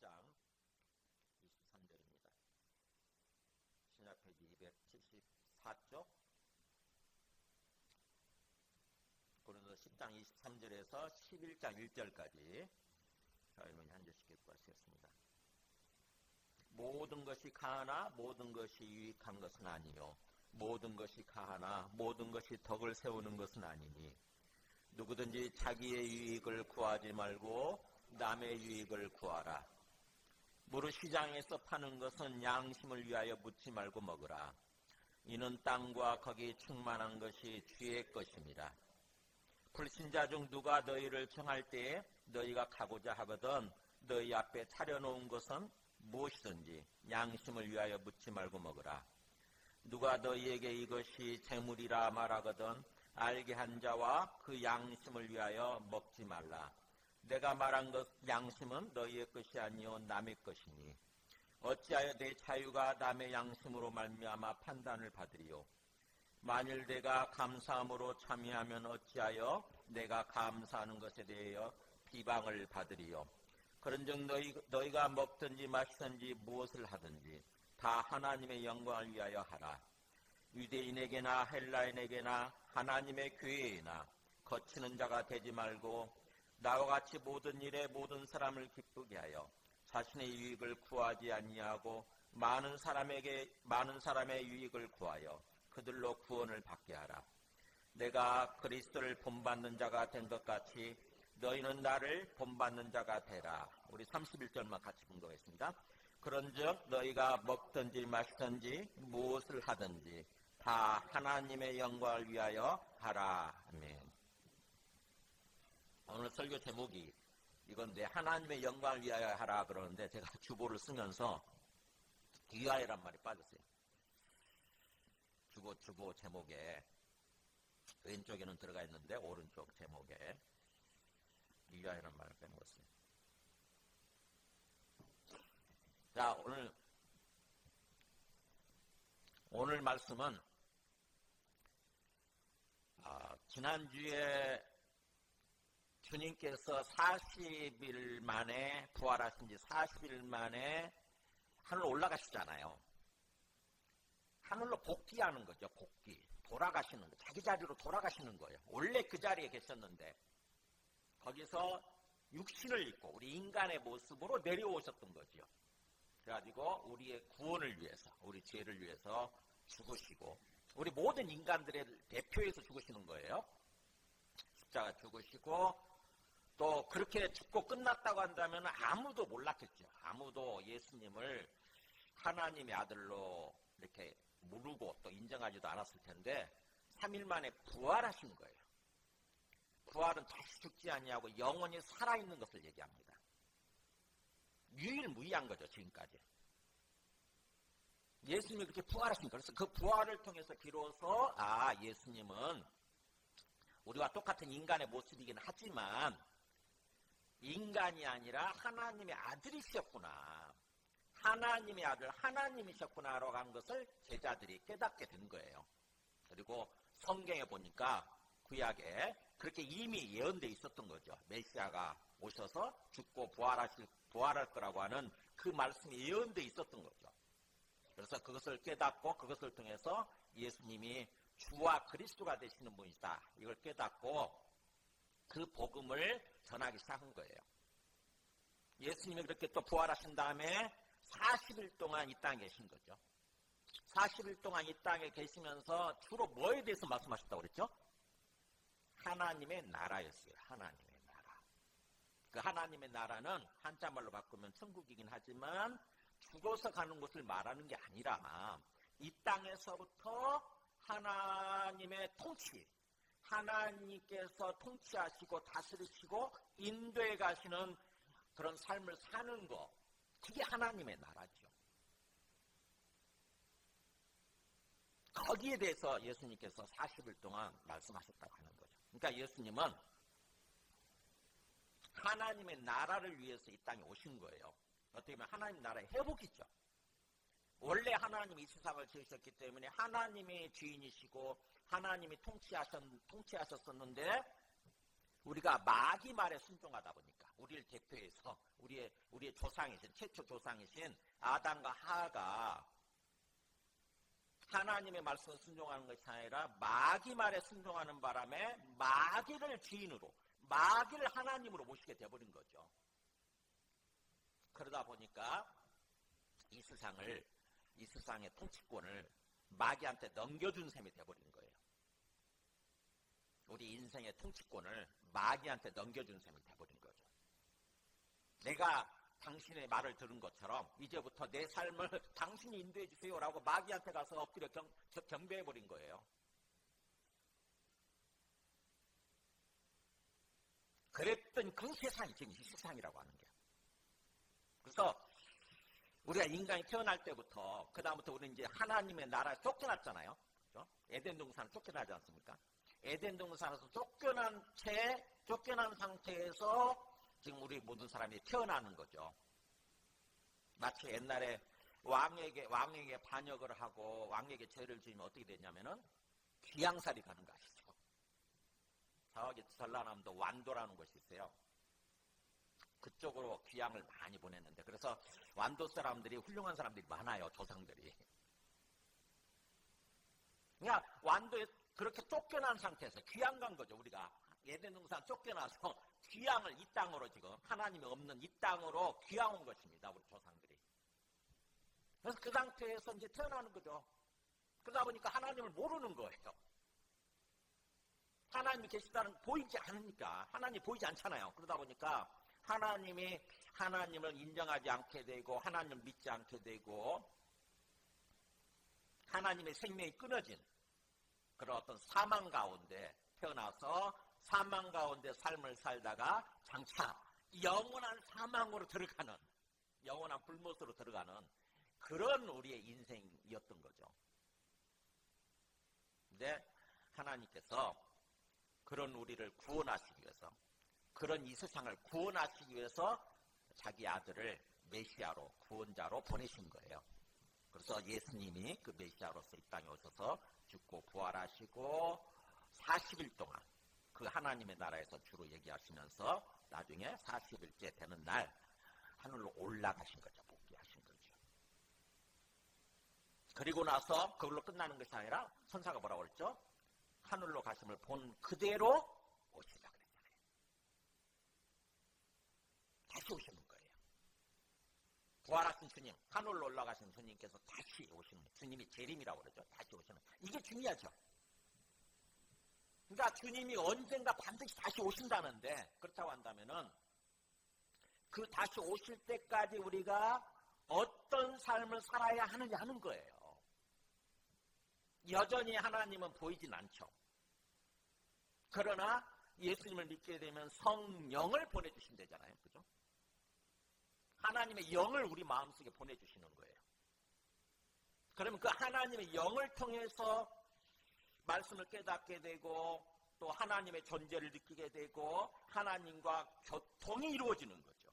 10장 23절입니다. 신약페이지 274쪽 고린도 10장 23절에서 11장 1절까지 여러분이 한 절씩 읽고 하시겠습니다. 모든 것이 가하나 모든 것이 유익한 것은 아니요 모든 것이 가하나 모든 것이 덕을 세우는 것은 아니니 누구든지 자기의 유익을 구하지 말고 남의 유익을 구하라. 무릇 시장에서 파는 것은 양심을 위하여 묻지 말고 먹으라. 이는 땅과 거기 충만한 것이 주의 것입니다. 불신자 중 누가 너희를 청할 때에 너희가 가고자 하거든 너희 앞에 차려놓은 것은 무엇이든지 양심을 위하여 묻지 말고 먹으라. 누가 너희에게 이것이 재물이라 말하거든 알게 한 자와 그 양심을 위하여 먹지 말라. 내가 말한 것 양심은 너희의 것이 아니요 남의 것이니 어찌하여 내 자유가 남의 양심으로 말미암아 판단을 받으리요. 만일 내가 감사함으로 참여하면 어찌하여 내가 감사하는 것에 대하여 비방을 받으리요. 그런즉 너희가 먹든지 마시든지 무엇을 하든지 다 하나님의 영광을 위하여 하라. 유대인에게나 헬라인에게나 하나님의 교회에나 거치는 자가 되지 말고 나와 같이 모든 일에 모든 사람을 기쁘게 하여 자신의 유익을 구하지 아니하고 많은 사람의 유익을 구하여 그들로 구원을 받게 하라. 내가 그리스도를 본받는 자가 된 것 같이 너희는 나를 본받는 자가 되라. 우리 31절만 같이 분도했습니다. 그런즉 너희가 먹든지 마시든지 무엇을 하든지 다 하나님의 영광을 위하여 하라. 아멘. 오늘 설교 제목이 이건데 하나님의 영광을 위하여 하라 그러는데 제가 주보를 쓰면서 위하여란 말이 빠졌어요. 주보 제목에 왼쪽에는 들어가 있는데 오른쪽 제목에 위하여란 말을 빼먹었어요. 자, 오늘 말씀은 지난주에 주님께서 40일 만에 부활하신 지 40일 만에 하늘로 올라가시잖아요. 하늘로 복귀하는 거죠. 복귀. 돌아가시는 거. 자기 자리로 돌아가시는 거예요. 원래 그 자리에 계셨는데 거기서 육신을 입고 우리 인간의 모습으로 내려오셨던 거죠. 그래가지고 우리의 구원을 위해서 우리 죄를 위해서 죽으시고 우리 모든 인간들의 대표에서 죽으시는 거예요. 십자가 죽으시고 또 그렇게 죽고 끝났다고 한다면 아무도 몰랐겠죠. 아무도 예수님을 하나님의 아들로 이렇게 모르고 또 인정하지도 않았을 텐데 3일 만에 부활하신 거예요. 부활은 다시 죽지 아니하고 영원히 살아있는 것을 얘기합니다. 유일무이한 거죠. 지금까지. 예수님이 그렇게 부활하신 거예요. 그래서 그 부활을 통해서 비로소 예수님은 우리와 똑같은 인간의 모습이긴 하지만 인간이 아니라 하나님의 아들이셨구나. 하나님의 아들, 하나님이셨구나라고 한 것을 제자들이 깨닫게 된 거예요. 그리고 성경에 보니까 구약에 그렇게 이미 예언되어 있었던 거죠. 메시아가 오셔서 죽고 부활할 거라고 하는 그 말씀이 예언되어 있었던 거죠. 그래서 그것을 깨닫고 그것을 통해서 예수님이 주와 그리스도가 되시는 분이다. 이걸 깨닫고 그 복음을 전하기 시작한 거예요. 예수님이 그렇게 또 부활하신 다음에 40일 동안 이 땅에 계신 거죠. 40일 동안 이 땅에 계시면서 주로 뭐에 대해서 말씀하셨다고 그랬죠? 하나님의 나라였어요. 하나님의 나라. 그 하나님의 나라는 한자말로 바꾸면 천국이긴 하지만 죽어서 가는 곳을 말하는 게 아니라 이 땅에서부터 하나님의 통치, 하나님께서 통치하시고 다스리시고 인도해 가시는 그런 삶을 사는 거, 그게 하나님의 나라죠. 거기에 대해서 예수님께서 40일 동안 말씀하셨다고 하는 거죠. 그러니까 예수님은 하나님의 나라를 위해서 이 땅에 오신 거예요. 어떻게 보면 하나님 나라의 회복이죠. 원래 하나님이 이 세상을 지으셨기 때문에 하나님이 주인이시고 하나님이 통치하셨었는데 우리가 마귀 말에 순종하다 보니까 우리를 대표해서 우리의 조상이신 최초 조상이신 아담과 하와가 하나님의 말씀에 순종하는 것이 아니라 마귀 말에 순종하는 바람에 마귀를 주인으로 마귀를 하나님으로 모시게 되어버린 거죠. 그러다 보니까 이 세상의 통치권을 마귀한테 넘겨준 셈이 되어버린 거예요. 우리 인생의 통치권을 마귀한테 넘겨준 셈이 되어버린 거죠. 내가 당신의 말을 들은 것처럼 이제부터 내 삶을 당신이 인도해 주세요라고 마귀한테 가서 엎드려 경배해버린 거예요. 그랬던 그 세상이 지금 이 세상이라고 하는 게. 그래서 우리가 인간이 태어날 때부터 그 다음부터 우리는 이제 하나님의 나라에 쫓겨났잖아요. 그렇죠? 에덴 동산을 쫓겨나지 않습니까? 에덴 동산에서 쫓겨난 상태에서 지금 우리 모든 사람이 태어나는 거죠. 마치 옛날에 왕에게 반역을 하고 왕에게 죄를 지으면 어떻게 되냐면은 귀양살이 가는 거 아시죠? 저기 전라남도 완도라는 곳이 있어요. 그쪽으로 귀양을 많이 보냈는데 그래서 완도 사람들이 훌륭한 사람들이 많아요. 조상들이. 그러니까 완도에 그렇게 쫓겨난 상태에서 귀양 간 거죠. 우리가 에덴 동산 쫓겨나서 귀양을 이 땅으로 지금 하나님이 없는 이 땅으로 귀양 온 것입니다. 우리 조상들이. 그래서 그 상태에서 이제 태어나는 거죠. 그러다 보니까 하나님을 모르는 거예요. 하나님이 계시다는 보이지 않으니까 하나님이 보이지 않잖아요. 그러다 보니까 하나님을 인정하지 않게 되고 하나님을 믿지 않게 되고 하나님의 생명이 끊어진 그런 어떤 사망 가운데 태어나서 사망 가운데 삶을 살다가 장차 영원한 사망으로 들어가는 영원한 불못으로 들어가는 그런 우리의 인생이었던 거죠. 근데 하나님께서 그런 우리를 구원하시기 위해서 그런 이 세상을 구원하시기 위해서 자기 아들을 메시아로 구원자로 보내신 거예요. 그래서 예수님이 그 메시아로서 이 땅에 오셔서 죽고 부활하시고 40일 동안 그 하나님의 나라에서 주로 얘기하시면서 나중에 40일째 되는 날 하늘로 올라가신 거죠. 복귀하신 거죠. 그리고 나서 그걸로 끝나는 것이 아니라 천사가 뭐라고 그랬죠? 하늘로 가심을 본 그대로 오시라 그랬잖아요. 다시 오시는 거예요. 부활하신 주님, 하늘로 올라가신 주님께서 다시 오시는 거예요. 주님이 재림이라고 그러죠. 다시 오시는 거예요. 이게 중요하죠. 그러니까 주님이 언젠가 반드시 다시 오신다는데 그렇다고 한다면은 그 다시 오실 때까지 우리가 어떤 삶을 살아야 하느냐 하는 거예요. 여전히 하나님은 보이진 않죠. 그러나 예수님을 믿게 되면 성령을 보내주신다잖아요. 그죠? 하나님의 영을 우리 마음속에 보내주시는 거예요. 그러면 그 하나님의 영을 통해서 말씀을 깨닫게 되고 또 하나님의 존재를 느끼게 되고 하나님과 교통이 이루어지는 거죠.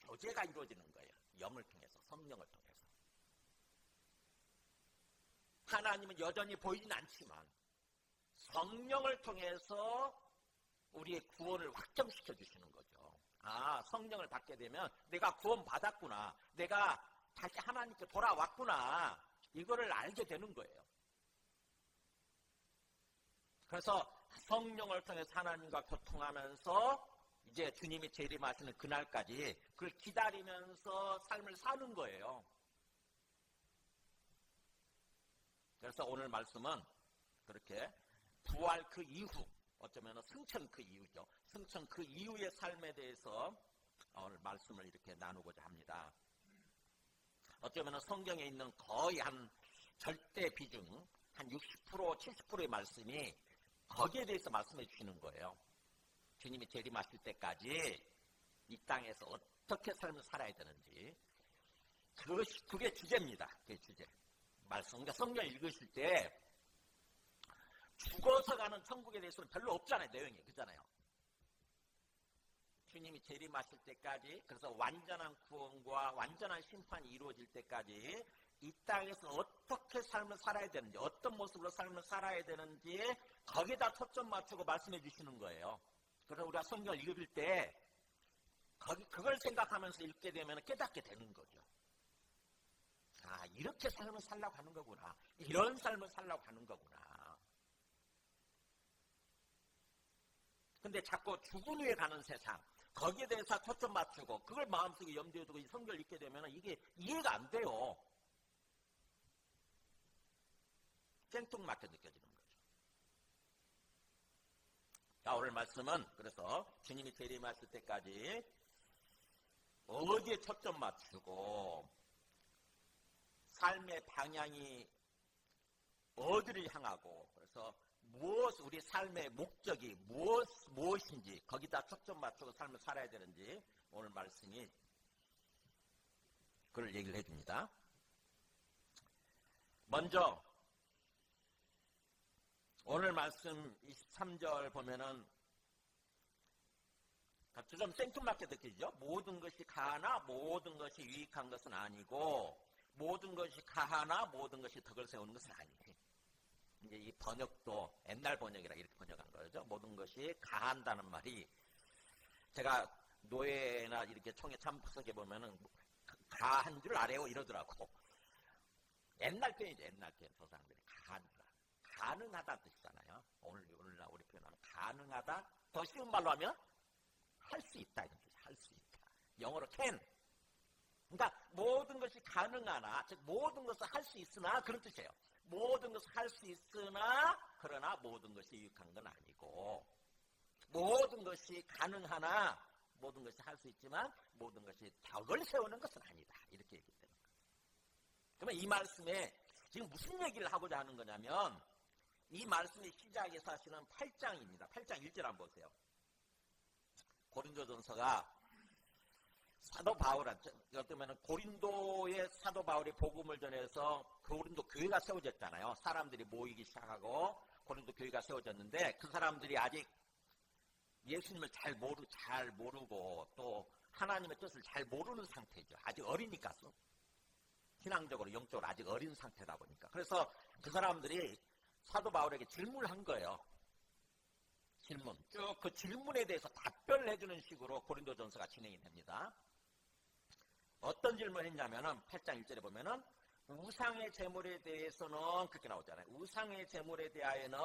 교제가 이루어지는 거예요. 영을 통해서, 성령을 통해서. 하나님은 여전히 보이진 않지만 성령을 통해서 우리의 구원을 확정시켜 주시는 거죠. 아, 성령을 받게 되면 내가 구원 받았구나. 내가 다시 하나님께 돌아왔구나. 이거를 알게 되는 거예요. 그래서 성령을 통해서 하나님과 교통하면서 이제 주님이 재림하시는 그날까지 그걸 기다리면서 삶을 사는 거예요. 그래서 오늘 말씀은 그렇게 부활 그 이후, 어쩌면 승천 그 이후죠. 승천 그 이후의 삶에 대해서 오늘 말씀을 이렇게 나누고자 합니다. 어쩌면 성경에 있는 거의 한 절대 비중, 한 60%, 70%의 말씀이 거기에 대해서 말씀해 주시는 거예요. 주님이 재림하실 때까지 이 땅에서 어떻게 삶을 살아야 되는지 그게 주제입니다. 그게 주제. 말씀. 그러니까 성경 읽으실 때 죽어서 가는 천국에 대해서는 별로 없잖아요. 내용이. 그렇잖아요. 주님이 재림하실 때까지 그래서 완전한 구원과 완전한 심판이 이루어질 때까지 이 땅에서 어떻게 삶을 살아야 되는지 어떤 모습으로 삶을 살아야 되는지 거기다 초점 맞추고 말씀해 주시는 거예요. 그래서 우리가 성경을 읽을 때 그걸 생각하면서 읽게 되면 깨닫게 되는 거죠. 아, 이렇게 삶을 살라고 하는 거구나. 이런 삶을 살라고 하는 거구나. 근데 자꾸 죽은 후에 가는 세상, 거기에 대해서 초점 맞추고 그걸 마음속에 염두에 두고 이 성경을 읽게 되면 이게 이해가 안 돼요. 생뚱맞게 느껴지는 거죠. 자, 오늘 말씀은 그래서 주님이 재림하실 때까지 어디에 초점 맞추고 삶의 방향이 어디를 향하고, 그래서 우리 삶의 목적이 무엇인지 거기다 초점 맞추고 삶을 살아야 되는지 오늘 말씀이 그걸 얘기를 해줍니다. 먼저 오늘 말씀 23절 보면은 좀 생뚱맞게 느끼죠? 모든 것이 가하나 모든 것이 유익한 것은 아니고 모든 것이 가하나 모든 것이 덕을 세우는 것은 아니에요. 이제 이 번역도 옛날 번역이라 이렇게 번역한 거죠. 모든 것이 가한다는 말이 제가 노예나 이렇게 총회 참석해 보면은 가한 줄 알아요 이러더라고. 옛날 편이죠. 옛날 편. 저 사람들이 가능하다 뜻이잖아요. 오늘날 우리 표현하는 가능하다. 더 쉬운 말로 하면 할 수 있다. 할 수 있다. 영어로 can. 그러니까 모든 것이 가능하나, 즉 모든 것을 할 수 있으나 그런 뜻이에요. 모든 것을 할 수 있으나 그러나 모든 것이 유익한 건 아니고, 모든 것이 가능하나 모든 것이 할 수 있지만 모든 것이 덕을 세우는 것은 아니다. 이렇게 얘기되는 거예요. 그러면 이 말씀에 지금 무슨 얘기를 하고자 하는 거냐면 이 말씀의 시작에 사실은 8장입니다. 8장 1절 한번 보세요. 고린도전서가 사도 바울한테, 어쩌면 고린도의 사도 바울이 복음을 전해서 고린도 교회가 세워졌잖아요. 사람들이 모이기 시작하고 고린도 교회가 세워졌는데 그 사람들이 아직 예수님을 잘 모르고 또 하나님의 뜻을 잘 모르는 상태죠. 아직 어리니까 신앙적으로 영적으로 아직 어린 상태다 보니까. 그래서 그 사람들이 사도 바울에게 질문을 한 거예요. 질문. 쭉 그 질문에 대해서 답변을 해주는 식으로 고린도전서가 진행이 됩니다. 어떤 질문을 했냐면은 8장 1절에 보면은 우상의 제물에 대해서는 그렇게 나오잖아요. 우상의 제물에 대하여는,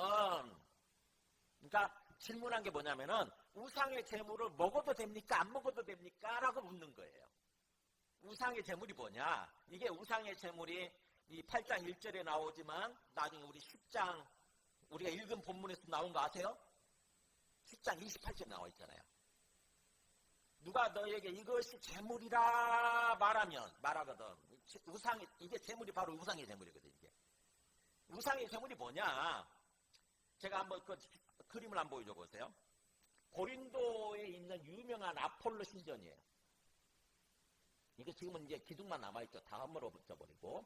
그러니까 질문한 게 뭐냐면은 우상의 제물을 먹어도 됩니까? 안 먹어도 됩니까? 라고 묻는 거예요. 우상의 제물이 뭐냐? 이게 우상의 제물이 이 8장 1절에 나오지만 나중에 우리 10장 우리가 읽은 본문에서 나온 거 아세요? 10장 28절에 나와 있잖아요. 누가 너에게 이것이 제물이라 말하거든. 이게 제물이 바로 우상의 제물이거든. 이게 우상의 제물이 뭐냐? 제가 한번 그 그림을 한번 보여줘 보세요. 고린도에 있는 유명한 아폴로 신전이에요. 이게 지금은 이제 기둥만 남아있죠. 다 헐어붙어버리고.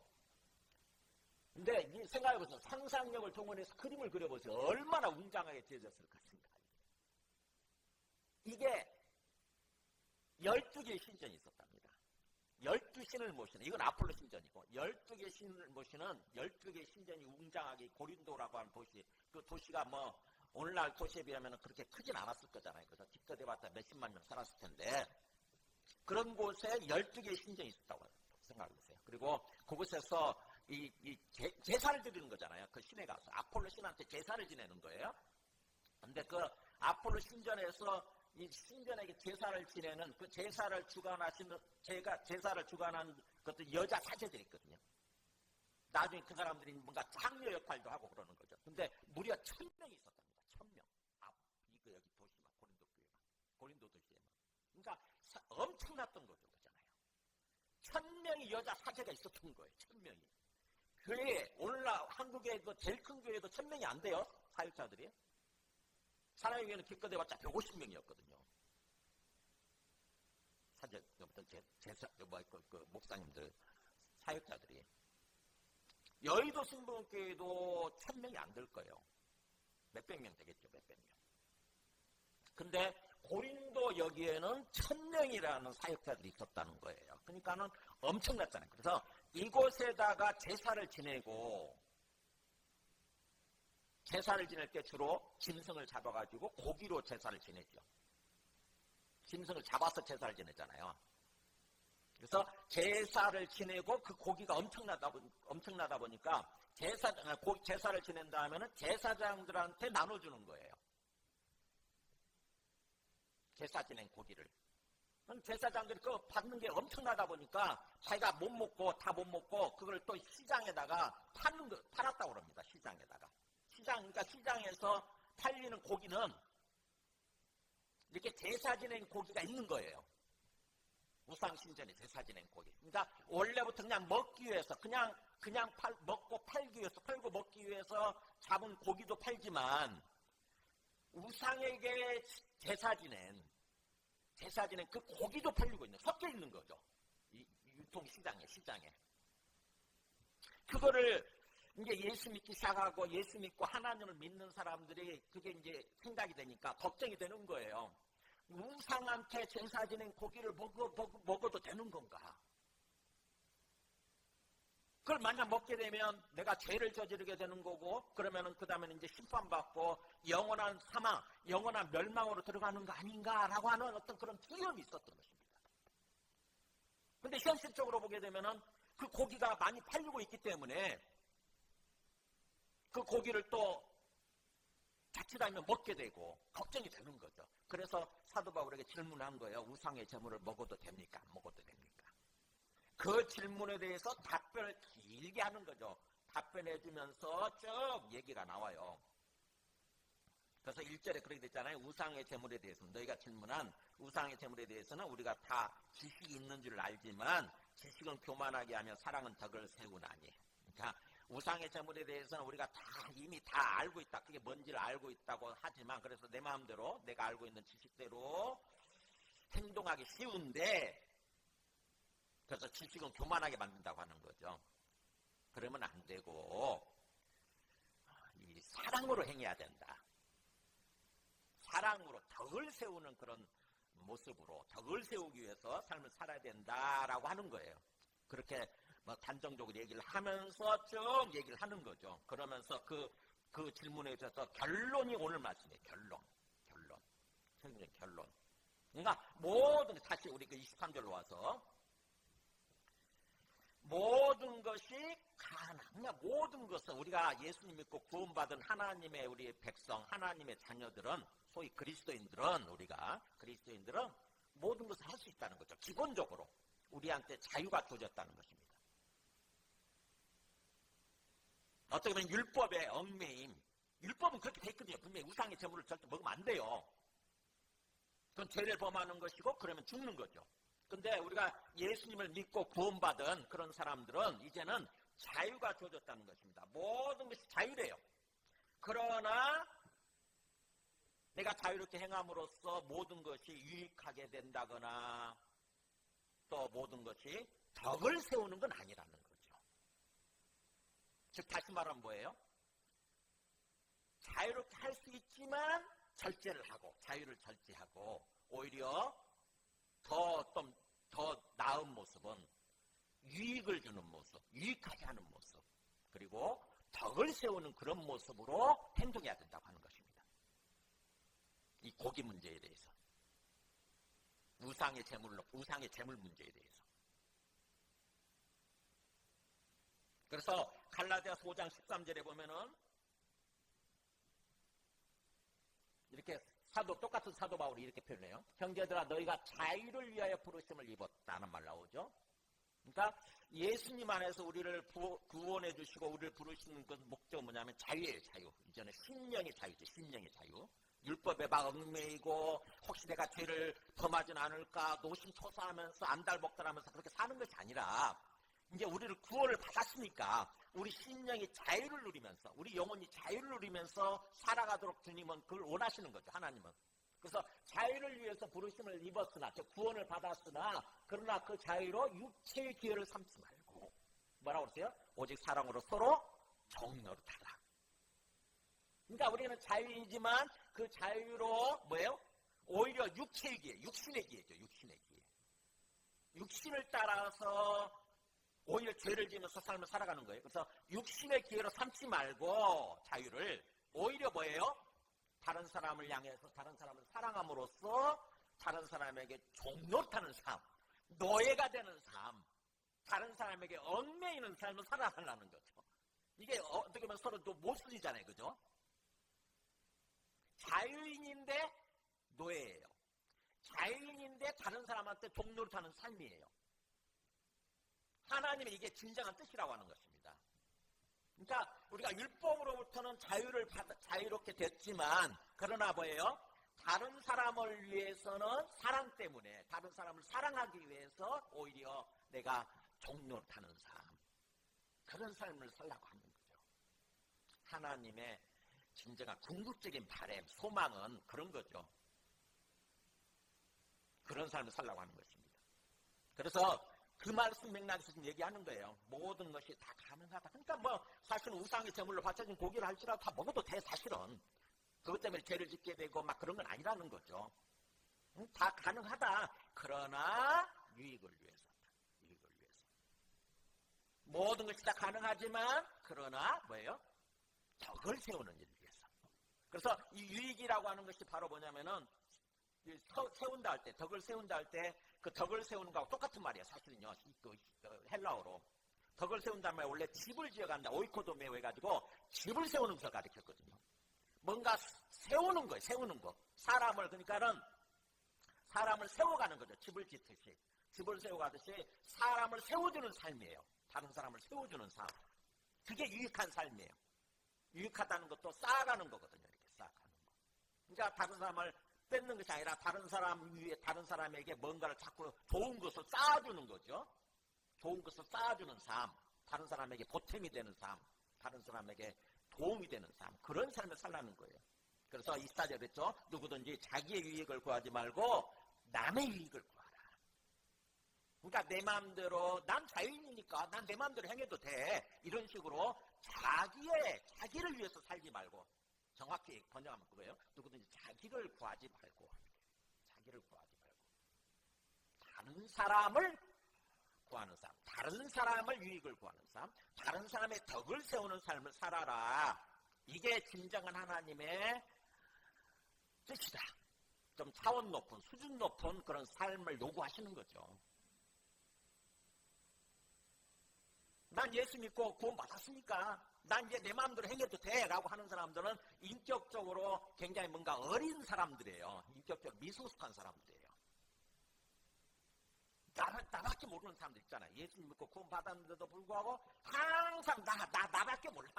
근데 생각해보세요. 상상력을 동원해서 그림을 그려보세요. 얼마나 웅장하게 지어졌을 것 같습니다. 이게 12개의 신전이 있었답니다. 12신을 모시는, 이건 아폴로 신전이고 12개의 신을 모시는 12개의 신전이 웅장하게 고린도라고 하는 도시, 그 도시가 뭐 오늘날 도시에 비하면 그렇게 크진 않았을 거잖아요. 그래서 기껏 해봤자 몇십만 명 살았을 텐데 그런 곳에 12개의 신전이 있었다고 생각해보세요. 그리고 그곳에서 제사를 드리는 거잖아요. 그 신에 가서 아폴로 신한테 제사를 지내는 거예요. 근데 그 아폴로 신전에서 이 신전에게 제사를 지내는 그 제사를 주관한 것도 여자 사제들이 있거든요. 나중에 그 사람들이 뭔가 장녀 역할도 하고 그러는 거죠. 근데 무려 1000명이 있었답니다. 1000명. 이거 여기 도시만, 고린도 교회가. 고린도 도시에만. 그러니까 엄청났던 거죠. 그잖아요. 1000명의 여자 사제가 있었던 거예요. 1000명이. 교회, 오늘날 한국의 그 제일 큰 교회도 1000명이 안 돼요. 사역자들이. 사람의 교회는 기껏 해봤자 150명이었거든요. 사제, 목사님들, 사역자들이. 여의도 신봉교회도 1000명이 안 될 거예요. 몇백 명 되겠죠, 몇백 명. 근데 고린도 여기에는 1000명이라는 사역자들이 있었다는 거예요. 그러니까는 엄청났잖아요. 그래서 이곳에다가 제사를 지내고 제사를 지낼 때 주로 짐승을 잡아가지고 고기로 제사를 지내죠. 짐승을 잡아서 제사를 지내잖아요. 그래서 제사를 지내고 그 고기가 엄청나다 보니까 제사를 지낸다 하면은 제사장들한테 나눠주는 거예요. 제사 지낸 고기를. 제사장들이 그거 받는 게 엄청나다 보니까 자기가 못 먹고 다 못 먹고 그걸 또 시장에다가 팔았다고 합니다. 시장에다가. 그러니까 시장에서 팔리는 고기는 이렇게 제사 지낸 고기가 있는 거예요. 우상신전에 제사 지낸 고기. 그러니까 원래부터 그냥 먹기 위해서 먹고 팔기 위해서 팔고 먹기 위해서 잡은 고기도 팔지만 우상에게 제사 지낸 그 고기도 팔리고 있는, 섞여 있는 거죠. 이 유통시장에. 그거를 이제 예수 믿기 시작하고 예수 믿고 하나님을 믿는 사람들이 그게 이제 생각이 되니까 걱정이 되는 거예요. 우상한테 제사 지낸 고기를 먹어도 되는 건가? 그걸 만약 먹게 되면 내가 죄를 저지르게 되는 거고, 그러면은 그 다음에는 이제 심판받고 영원한 사망, 영원한 멸망으로 들어가는 거 아닌가라고 하는 어떤 그런 두려움이 있었던 것입니다. 근데 현실적으로 보게 되면은 그 고기가 많이 팔리고 있기 때문에 그 고기를 또 자칫하면 먹게 되고 걱정이 되는 거죠. 그래서 사도 바울에게 질문한 거예요. 우상의 제물을 먹어도 됩니까? 안 먹어도 됩니까? 그 질문에 대해서 답변을 길게 하는 거죠. 답변해 주면서 쭉 얘기가 나와요. 그래서 1절에 그렇게 됐잖아요. 우상의 제물에 대해서는, 너희가 질문한 우상의 제물에 대해서는 우리가 다 지식이 있는 줄 알지만 지식은 교만하게 하며 사랑은 덕을 세우나니. 그러니까 우상의 제물에 대해서는 우리가 이미 다 알고 있다. 그게 뭔지를 알고 있다고 하지만, 그래서 내 마음대로 내가 알고 있는 지식대로 행동하기 쉬운데, 그래서 지식은 교만하게 만든다고 하는 거죠. 그러면 안 되고 이 사랑으로 행해야 된다. 사랑으로 덕을 세우는 그런 모습으로 덕을 세우기 위해서 삶을 살아야 된다라고 하는 거예요. 그렇게 단정적으로 얘기를 하면서 쭉 얘기를 하는 거죠. 그러면서 그 질문에 있어서 결론이 오늘 말씀이에요. 결론. 그러니까 모든, 다시 우리 그 23절로 와서 모든 것이 가나. 그냥 모든 것은 우리가 예수님 믿고 구원받은 하나님의 우리 백성, 하나님의 자녀들은, 소위 그리스도인들은 모든 것을 할 수 있다는 거죠. 기본적으로 우리한테 자유가 주어졌다는 것입니다. 어떻게 보면 율법의 얽매임, 율법은 그렇게 돼 있거든요. 분명히 우상의 제물을 절대 먹으면 안 돼요. 그건 죄를 범하는 것이고 그러면 죽는 거죠. 근데 우리가 예수님을 믿고 구원받은 그런 사람들은 이제는 자유가 주어졌다는 것입니다. 모든 것이 자유래요. 그러나 내가 자유롭게 행함으로써 모든 것이 유익하게 된다거나 또 모든 것이 덕을 세우는 건 아니라는 거죠. 즉 다시 말하면 뭐예요? 자유롭게 할 수 있지만 절제를 하고, 자유를 절제하고, 오히려 더 나은 모습은 유익을 주는 모습, 유익하게 하는 모습, 그리고 덕을 세우는 그런 모습으로 행동해야 된다고 하는 것입니다. 이 고기 문제에 대해서, 우상의 제물 문제에 대해서. 그래서 갈라디아서 5장 13절에 보면은 이렇게 똑같은 사도 바울이 이렇게 표현해요. 형제들아, 너희가 자유를 위하여 부르심을 입었다는 말 나오죠. 그러니까 예수님 안에서 우리를 구원해 주시고 우리를 부르시는 그 목적은 뭐냐면 자유예요. 자유. 이전에 심령의 자유죠. 심령의 자유. 율법에 막 얽매이고 혹시 내가 죄를 범하진 않을까 노심초사하면서 안달복달하면서 그렇게 사는 것이 아니라, 이제 우리를 구원을 받았으니까 우리 심령이 자유를 누리면서, 우리 영혼이 자유를 누리면서 살아가도록 주님은 그걸 원하시는 거죠. 하나님은. 그래서 자유를 위해서 부르심을 입었으나, 즉 구원을 받았으나, 그러나 그 자유로 육체의 기회를 삼지 말고 뭐라고 그러세요? 오직 사랑으로 서로 정노릇하라. 그러니까 우리는 자유이지만 그 자유로 뭐예요? 오히려 육체의 기회, 육신의 기회죠. 육신의 기회. 육신을 따라서 오히려 죄를 지으면서 삶을 살아가는 거예요. 그래서 육신의 기회로 삼지 말고 자유를 오히려 뭐예요? 다른 사람을 향해서 다른 사람을 사랑함으로써 다른 사람에게 종노릇하는 삶, 노예가 되는 삶, 다른 사람에게 얽매이는 삶을 살아가려는 거죠. 이게 어떻게 보면 서로 또 모순이잖아요. 그죠? 자유인인데 노예예요. 자유인인데 다른 사람한테 종노릇하는 삶이에요. 하나님의 이게 진정한 뜻이라고 하는 것입니다. 그러니까 우리가 율법으로부터는 자유롭게 됐지만 그러나 뭐예요? 다른 사람을 위해서는 사랑 때문에 다른 사람을 사랑하기 위해서 오히려 내가 종노릇하는 삶, 그런 삶을 살라고 하는 거죠. 하나님의 진정한 궁극적인 바람, 소망은 그런 거죠. 그런 삶을 살라고 하는 것입니다. 그래서 그 말씀 맥락에서 지금 얘기하는 거예요. 모든 것이 다 가능하다. 그러니까 뭐 사실은 우상의 제물로 바쳐진 고기를 할지라도 다 먹어도 돼. 사실은 그것 때문에 죄를 짓게 되고 막 그런 건 아니라는 거죠. 다 가능하다. 그러나 유익을 위해서다. 유익을 위해서. 모든 것이 다 가능하지만 그러나 뭐예요? 덕을 세우는 일을 위해서. 그래서 이 유익이라고 하는 것이 바로 뭐냐면은 세운다 할 때, 덕을 세운다 할 때 그 덕을 세우는 거하고 똑같은 말이에요. 사실은요. 헬라어로. 덕을 세운다는 말이 원래 집을 지어간다. 오이코도메오 해가지고 집을 세우는 것을 가르쳤거든요. 뭔가 세우는 거예요. 세우는 거. 그러니까는 사람을 세워가는 거죠. 집을 짓듯이. 집을 세워가듯이 사람을 세워주는 삶이에요. 다른 사람을 세워주는 삶. 그게 유익한 삶이에요. 유익하다는 것도 쌓아가는 거거든요. 이렇게 쌓아가는 거. 그러니까 다른 사람을 뺏는 것이 아니라 다른 사람 위에 다른 사람에게 뭔가를 자꾸 좋은 것을 쌓아주는 거죠. 좋은 것을 쌓아주는 삶, 다른 사람에게 보탬이 되는 삶, 다른 사람에게 도움이 되는 삶, 그런 삶을 살라는 거예요. 그래서 24절에 그랬죠. 누구든지 자기의 유익을 구하지 말고 남의 유익을 구하라. 그러니까 내 마음대로 난 자유인이니까 난 내 마음대로 행해도 돼. 이런 식으로 자기를 위해서 살지 말고 정확히 번역하면 그거예요. 누구든지 자기를 구하지 말고 자기를 구하지 말고 다른 사람을 구하는 삶, 다른 사람을 유익을 구하는 삶, 다른 사람의 덕을 세우는 삶을 살아라. 이게 진정한 하나님의 뜻이다. 좀 차원 높은, 수준 높은 그런 삶을 요구하시는 거죠. 난 예수 믿고 구원 받았으니까 난 이제 내 마음대로 행해도 돼 라고 하는 사람들은 인격적으로 굉장히 뭔가 어린 사람들이에요. 인격적으로 미성숙한 사람들이에요. 나밖에 모르는 사람들 있잖아요. 예수 믿고 구원 받았는데도 불구하고 항상 나밖에 몰라.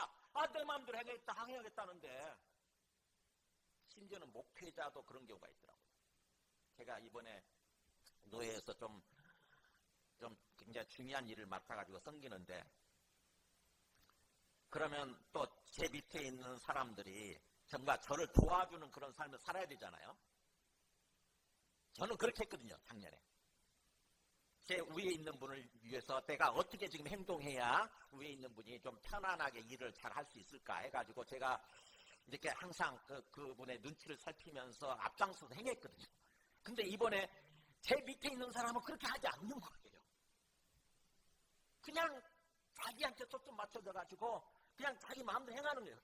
내 마음대로 행해야겠다는데 심지어는 목회자도 그런 경우가 있더라고요. 제가 이번에 노예에서 좀 굉장히 중요한 일을 맡아가지고 섬기는데 그러면 또 제 밑에 있는 사람들이 정말 저를 도와주는 그런 삶을 살아야 되잖아요. 저는 그렇게 했거든요. 작년에. 제 위에 있는 분을 위해서 내가 어떻게 지금 행동해야 위에 있는 분이 좀 편안하게 일을 잘 할 수 있을까 해가지고 제가 이렇게 항상 그분의 눈치를 살피면서 앞장서서 행했거든요. 근데 이번에 제 밑에 있는 사람은 그렇게 하지 않는 거예요. 그냥 자기한테 초점 맞춰져가지고 그냥 자기 마음대로 행하는 거예요.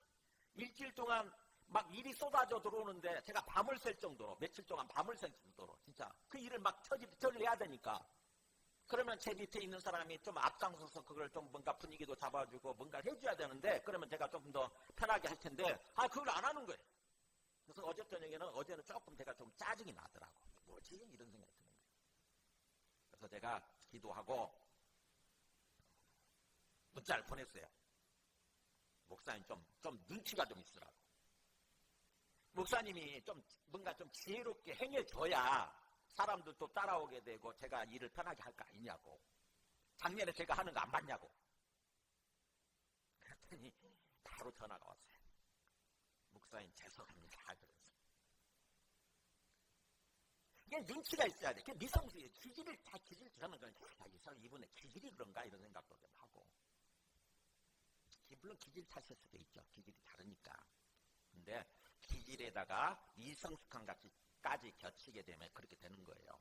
일주일 동안 막 일이 쏟아져 들어오는데 제가 밤을 샐 정도로 며칠 동안 밤을 샐 정도로 진짜 그 일을 막 처리해야 되니까 그러면 제 밑에 있는 사람이 좀 앞장서서 그걸 좀 뭔가 분위기도 잡아주고 뭔가를 해줘야 되는데 그러면 제가 조금 더 편하게 할 텐데 그걸 안 하는 거예요. 그래서 어제는 조금 제가 좀 짜증이 나더라고. 뭐지? 이런 생각이 드는 거예요. 그래서 제가 기도하고 문자를 보냈어요. 목사님 좀 눈치가 좀 있으라고. 목사님이 뭔가 좀 지혜롭게 행해줘야 사람들도 따라오게 되고 제가 일을 편하게 할 거 아니냐고. 작년에 제가 하는 거 안 봤냐고. 그랬더니 바로 전화가 왔어요. 목사님 죄송합니다. 그래서 이게 눈치가 있어야 돼. 미성숙해. 기질을 저는 이 사람 이분의 기질이 그런가 이런 생각도 좀 하고. 물론 기질 탓일 수도 있죠. 기질이 다르니까. 근데 기질에다가 미성숙함까지 겹치게 되면 그렇게 되는 거예요.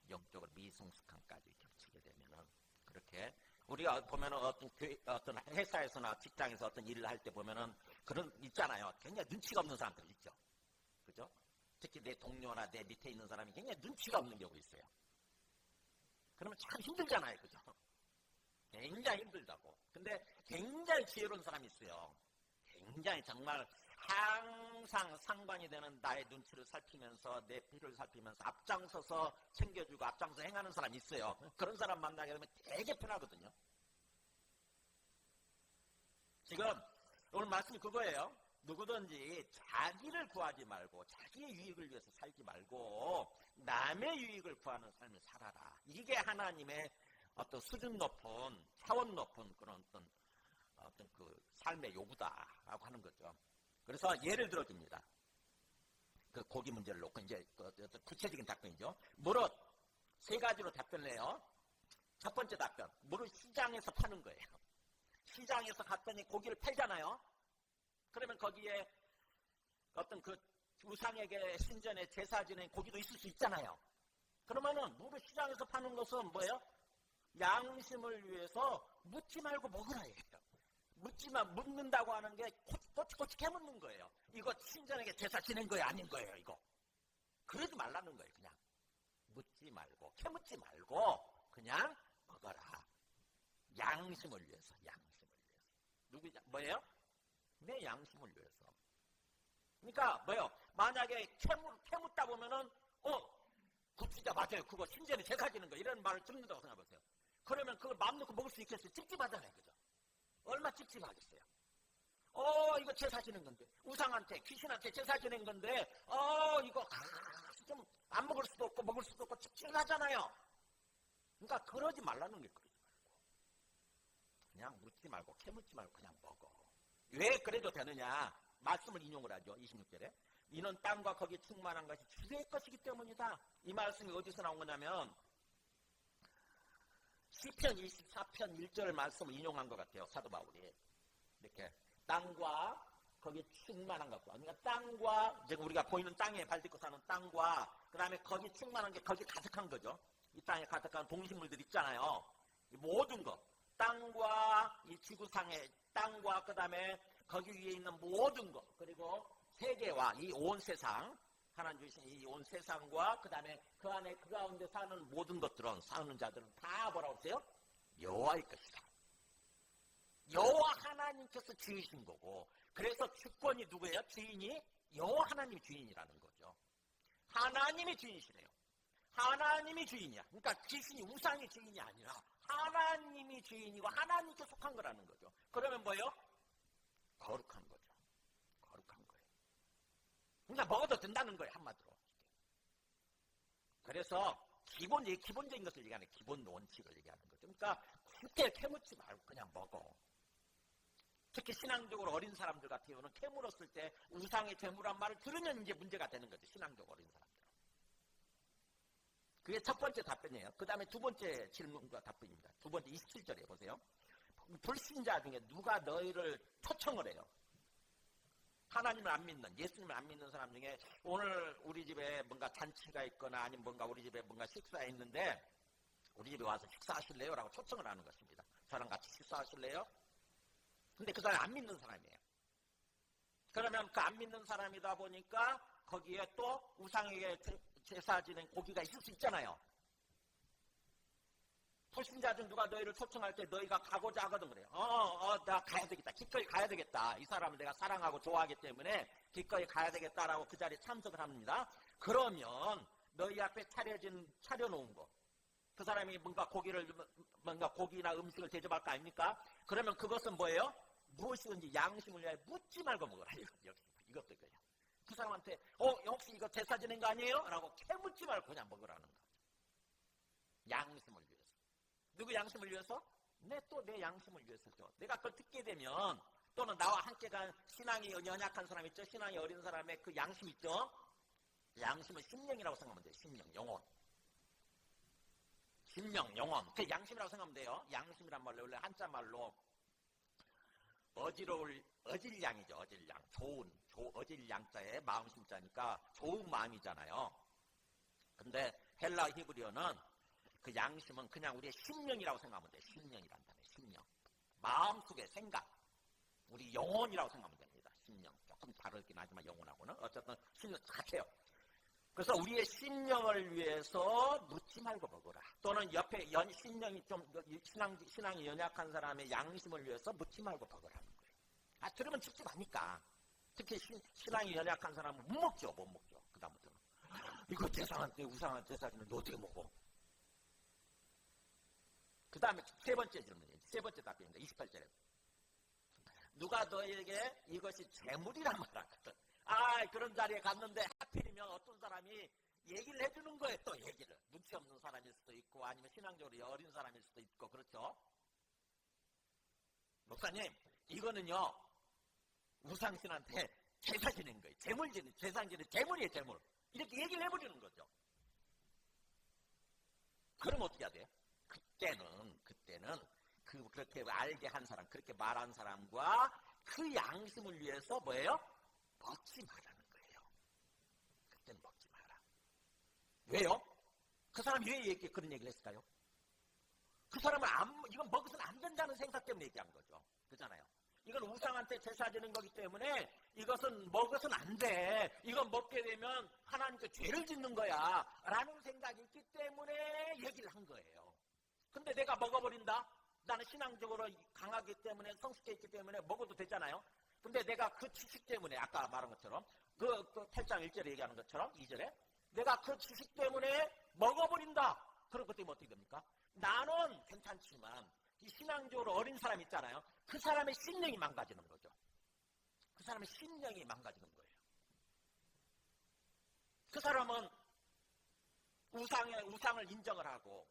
영적으로 미성숙함까지 겹치게 되면은 그렇게 우리가 보면은 어떤 회사에서나 직장에서 어떤 일을 할 때 보면은 그런 있잖아요. 굉장히 눈치가 없는 사람들 있죠. 그죠? 특히 내 동료나 내 밑에 있는 사람이 굉장히 눈치가 없는 경우 있어요. 그러면 참 힘들잖아요. 그죠? 굉장히 힘들다고. 근데 굉장히 지혜로운 사람이 있어요. 굉장히 정말 항상 상관이 되는 나의 눈치를 살피면서 내 필요를 살피면서 앞장서서 챙겨주고 앞장서 행하는 사람이 있어요. 그런 사람 만나게 되면 되게 편하거든요. 지금 오늘 말씀이 그거예요. 누구든지 자기를 구하지 말고 자기의 유익을 위해서 살지 말고 남의 유익을 구하는 삶을 살아라. 이게 하나님의 어떤 수준 높은 차원 높은 그런 어떤 그 삶의 요구다라고 하는 거죠. 그래서 예를 들어줍니다. 그 고기 문제를 놓고 이제 구체적인 답변이죠. 무릇 세 가지로 답변을 해요. 첫 번째 답변, 무릇 시장에서 파는 거예요. 시장에서 갔더니 고기를 팔잖아요. 그러면 거기에 어떤 그 우상에게 신전에 제사 지낸 고기도 있을 수 있잖아요. 그러면은 무릇 시장에서 파는 것은 뭐예요? 양심을 위해서 묻지 말고 먹으라 해요. 묻는다고 하는 게 꼬치꼬치 캐묻는 거예요. 이거 신전에게 제사 지낸 거예요? 아닌 거예요? 이거. 그러지 말라는 거예요. 그냥 묻지 말고 캐묻지 말고 그냥 먹어라. 양심을 위해서. 뭐예요? 내 양심을 위해서. 그러니까 뭐예요? 만약에 캐묻다 보면은 그 진짜 맞아요. 그거 신전에 제사 지는 거 이런 말을 듣는다고 생각해보세요. 그러면 그걸 마음 놓고 먹을 수 있겠어요? 찝찝하잖아요. 그죠? 얼마 찝찝하겠어요. 이거 제사 지는 건데 우상한테 귀신한테 제사 지는 건데 이거 좀 안 먹을 수도 없고 먹을 수도 없고 찝찝하잖아요. 그러니까 그러지 말라는 게 그러지 말고 그냥 묻지 말고 캐묻지 말고 그냥 먹어. 왜 그래도 되느냐? 말씀을 인용을 하죠. 26절에 이는 땅과 거기에 충만한 것이 주의 것이기 때문이다. 이 말씀이 어디서 나온 거냐면 시편 24편 1절 말씀을 인용한 것 같아요. 사도 바울이 이렇게 땅과 거기에 충만한 것과 그러니까 땅과 지금 우리가 보이는 땅에 발 딛고 사는 땅과 그 다음에 거기 충만한 게 거기 가득한 거죠. 이 땅에 가득한 동식물들 있잖아요. 이 모든 것 땅과 이 지구상의 땅과 그 다음에 거기 위에 있는 모든 것 그리고 세계와 이 온 세상 하나님 주신 이 온 세상과 그 다음에 그 안에 그 가운데 사는 모든 것들은 사는 자들은 다 뭐라고 했어요? 여호와의 것이다. 여호와 하나님께서 주이신 거고 그래서 주권이 누구예요? 주인이 여호와 하나님이 주인이라는 거죠. 하나님이 주인이시래요. 하나님이 주인이야. 그러니까 귀신이 우상이 주인이 아니라 하나님이 주인이고 하나님께 속한 거라는 거죠. 그러면 뭐예요? 거룩한 거죠. 거룩한 거예요. 그러니까 먹어도 된다는 거예요. 한마디로. 그래서 기본적인 것을 얘기하는 기본 원칙을 얘기하는 거죠. 그러니까 그렇게 캐묻지 말고 그냥 먹어. 특히 신앙적으로 어린 사람들 같은 경우는 캐물었을 때 우상의 제물한 말을 들으면 이제 문제가 되는 거죠. 신앙적으로 어린 사람들은. 그게 첫 번째 답변이에요. 그 다음에 두 번째 질문과 답변입니다. 두 번째 27절에 보세요. 불신자 중에 누가 너희를 초청을 해요. 하나님을 안 믿는, 예수님을 안 믿는 사람 중에 오늘 우리 집에 뭔가 잔치가 있거나 아니면 뭔가 우리 집에 뭔가 식사가 있는데 우리 집에 와서 식사하실래요? 라고 초청을 하는 것입니다. 저랑 같이 식사하실래요? 근데 그 사람이 안 믿는 사람이에요. 그러면 그 안 믿는 사람이다 보니까 거기에 또 우상에게 제사 지낸 고기가 있을 수 있잖아요. 불신자 중 누가 너희를 초청할 때 너희가 가고자 하거든 그래요. 나 가야 되겠다. 기꺼이 가야 되겠다. 이 사람을 내가 사랑하고 좋아하기 때문에 기꺼이 가야 되겠다라고 그 자리에 참석을 합니다. 그러면 너희 앞에 차려놓은 거. 그 사람이 뭔가 고기나 음식을 대접할 거 아닙니까? 그러면 그것은 뭐예요? 무엇이든지 양심을 위하여 묻지 말고 먹으라. 이것도 그래요. 그 사람한테 혹시 이거 제사 지낸 거 아니에요? 라고 캐묻지 말고 그냥 먹으라는 거죠. 양심을 위해서. 누구 양심을 위해서? 또 내 양심을 위해서죠. 내가 그걸 듣게 되면 또는 나와 함께 간 신앙이 연약한 사람 있죠? 신앙이 어린 사람의 그 양심 있죠? 양심은 심령이라고 생각하면 돼요. 심령, 영혼. 심령, 영혼. 그 양심이라고 생각하면 돼요. 양심이란 말로 원래 한자 말로 어질양이죠. 어질양. 어질양자에 마음 심자니까 좋은 마음이잖아요. 근데 헬라 히브리어는 그 양심은 그냥 우리의 심령이라고 생각하면 돼요. 심령이란 단어예요. 심령. 마음속의 생각. 우리 영혼이라고 생각하면 됩니다. 신령. 조금 다르긴 하지만 영혼하고는 어쨌든 신령 같아요. 그래서 우리의 신령을 위해서 묻지 말고 먹어라. 또는 옆에 신령이 좀 신앙이 연약한 사람의 양심을 위해서 묻지 말고 먹으라는 거예요. 들으면 찝찝하니까. 특히 신앙이 연약한 사람은 못 먹죠. 그다음부터는 이거 제사한테 우상한 제사지는 너 어떻게 먹어? 그 다음에 세 번째 질문이에요. 세 번째 답변입니다. 28절에. 누가 너에게 이것이 재물이란 말하거든. 그런 자리에 갔는데 하필이면 어떤 사람이 얘기를 해주는 거예요. 또 얘기를. 눈치 없는 사람일 수도 있고 아니면 신앙적으로 어린 사람일 수도 있고 그렇죠. 목사님 이거는요 우상신한테 제사 지낸 거예요. 재물 지는 제사 지는 재물이에요. 재물. 이렇게 얘기를 해버리는 거죠. 그럼 어떻게 해야 돼요? 그때는 그렇게 알게 한 사람, 그렇게 말한 사람과 그 양심을 위해서 뭐예요? 먹지 말라는 거예요. 그때는 먹지 마라. 왜요? 그 사람이 왜 그런 얘기를 했을까요? 그 사람은 이건 먹어서는 안 된다는 생각 때문에 얘기한 거죠. 그렇잖아요. 이건 우상한테 제사 지는 거기 때문에 이것은 먹어서는 안 돼. 이건 먹게 되면 하나님께 죄를 짓는 거야. 라는 생각이 있기 때문에 얘기를 한 거예요. 근데 내가 먹어버린다? 나는 신앙적으로 강하기 때문에 성숙해 있기 때문에 먹어도 되잖아요. 근데 내가 그 지식 때문에 아까 말한 것처럼 그 8장 1절에 얘기하는 것처럼 2절에 내가 그 지식 때문에 먹어버린다. 그럼 그때 어떻게 됩니까? 나는 괜찮지만 이 신앙적으로 어린 사람 있잖아요. 그 사람의 신령이 망가지는 거죠. 그 사람의 신령이 망가지는 거예요. 그 사람은 우상을 인정을 하고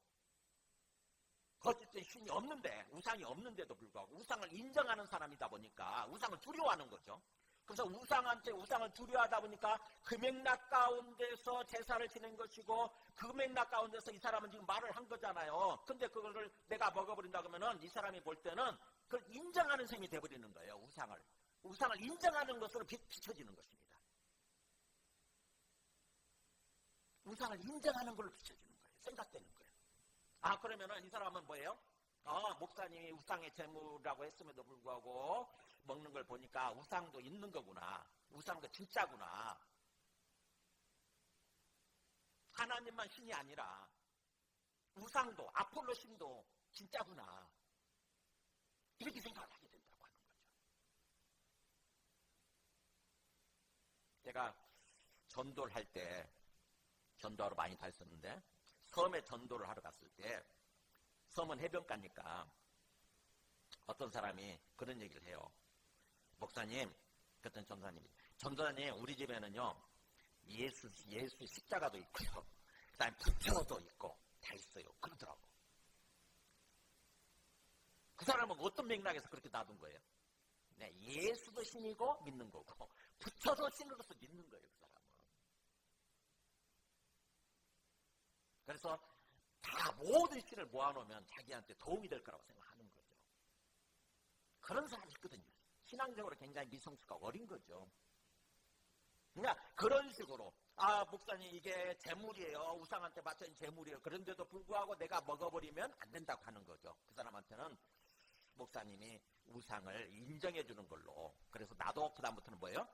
거짓된 신이 없는데 우상이 없는데도 불구하고 우상을 인정하는 사람이다 보니까 우상을 두려워하는 거죠. 그래서 우상을 두려워하다 보니까 그 맥락 가운데서 제사를 지낸 것이고 그 맥락 가운데서 이 사람은 지금 말을 한 거잖아요. 근데 그거를 내가 먹어버린다 그러면은 이 사람이 볼 때는 그걸 인정하는 셈이 돼버리는 거예요. 우상을 인정하는 것으로 비춰지는 것입니다. 우상을 인정하는 걸로 비춰지는 거예요. 생각되는 거예요. 그러면은 이 사람은 뭐예요? 목사님이 우상의 제물이라고 했음에도 불구하고 먹는 걸 보니까 우상도 있는 거구나. 우상도 진짜구나. 하나님만 신이 아니라 우상도 아폴로 신도 진짜구나. 이렇게 생각을 하게 된다고 하는 거죠. 제가 전도를 할 때 전도하러 많이 다녔었는데 섬에 전도를 하러 갔을 때 섬은 해변가니까 어떤 사람이 그런 얘기를 해요. 목사님, 그랬더니 전도사님 우리 집에는요 예수 십자가도 있고요 그 다음에 부처도 있고 다 있어요. 그러더라고. 그 사람은 어떤 맥락에서 그렇게 놔둔 거예요? 네, 예수도 신이고 믿는 거고 부처도 신으로서 믿는 거예요. 그 사람은. 그래서 다 모든 신을 모아놓으면 자기한테 도움이 될 거라고 생각하는 거죠. 그런 사람이 있거든요. 신앙적으로 굉장히 미성숙하고 어린 거죠. 그러니까 그런 식으로 목사님 이게 재물이에요. 우상한테 바쳐진 재물이에요. 그런데도 불구하고 내가 먹어버리면 안 된다고 하는 거죠. 그 사람한테는 목사님이 우상을 인정해 주는 걸로. 그래서 나도 그 다음부터는 뭐예요?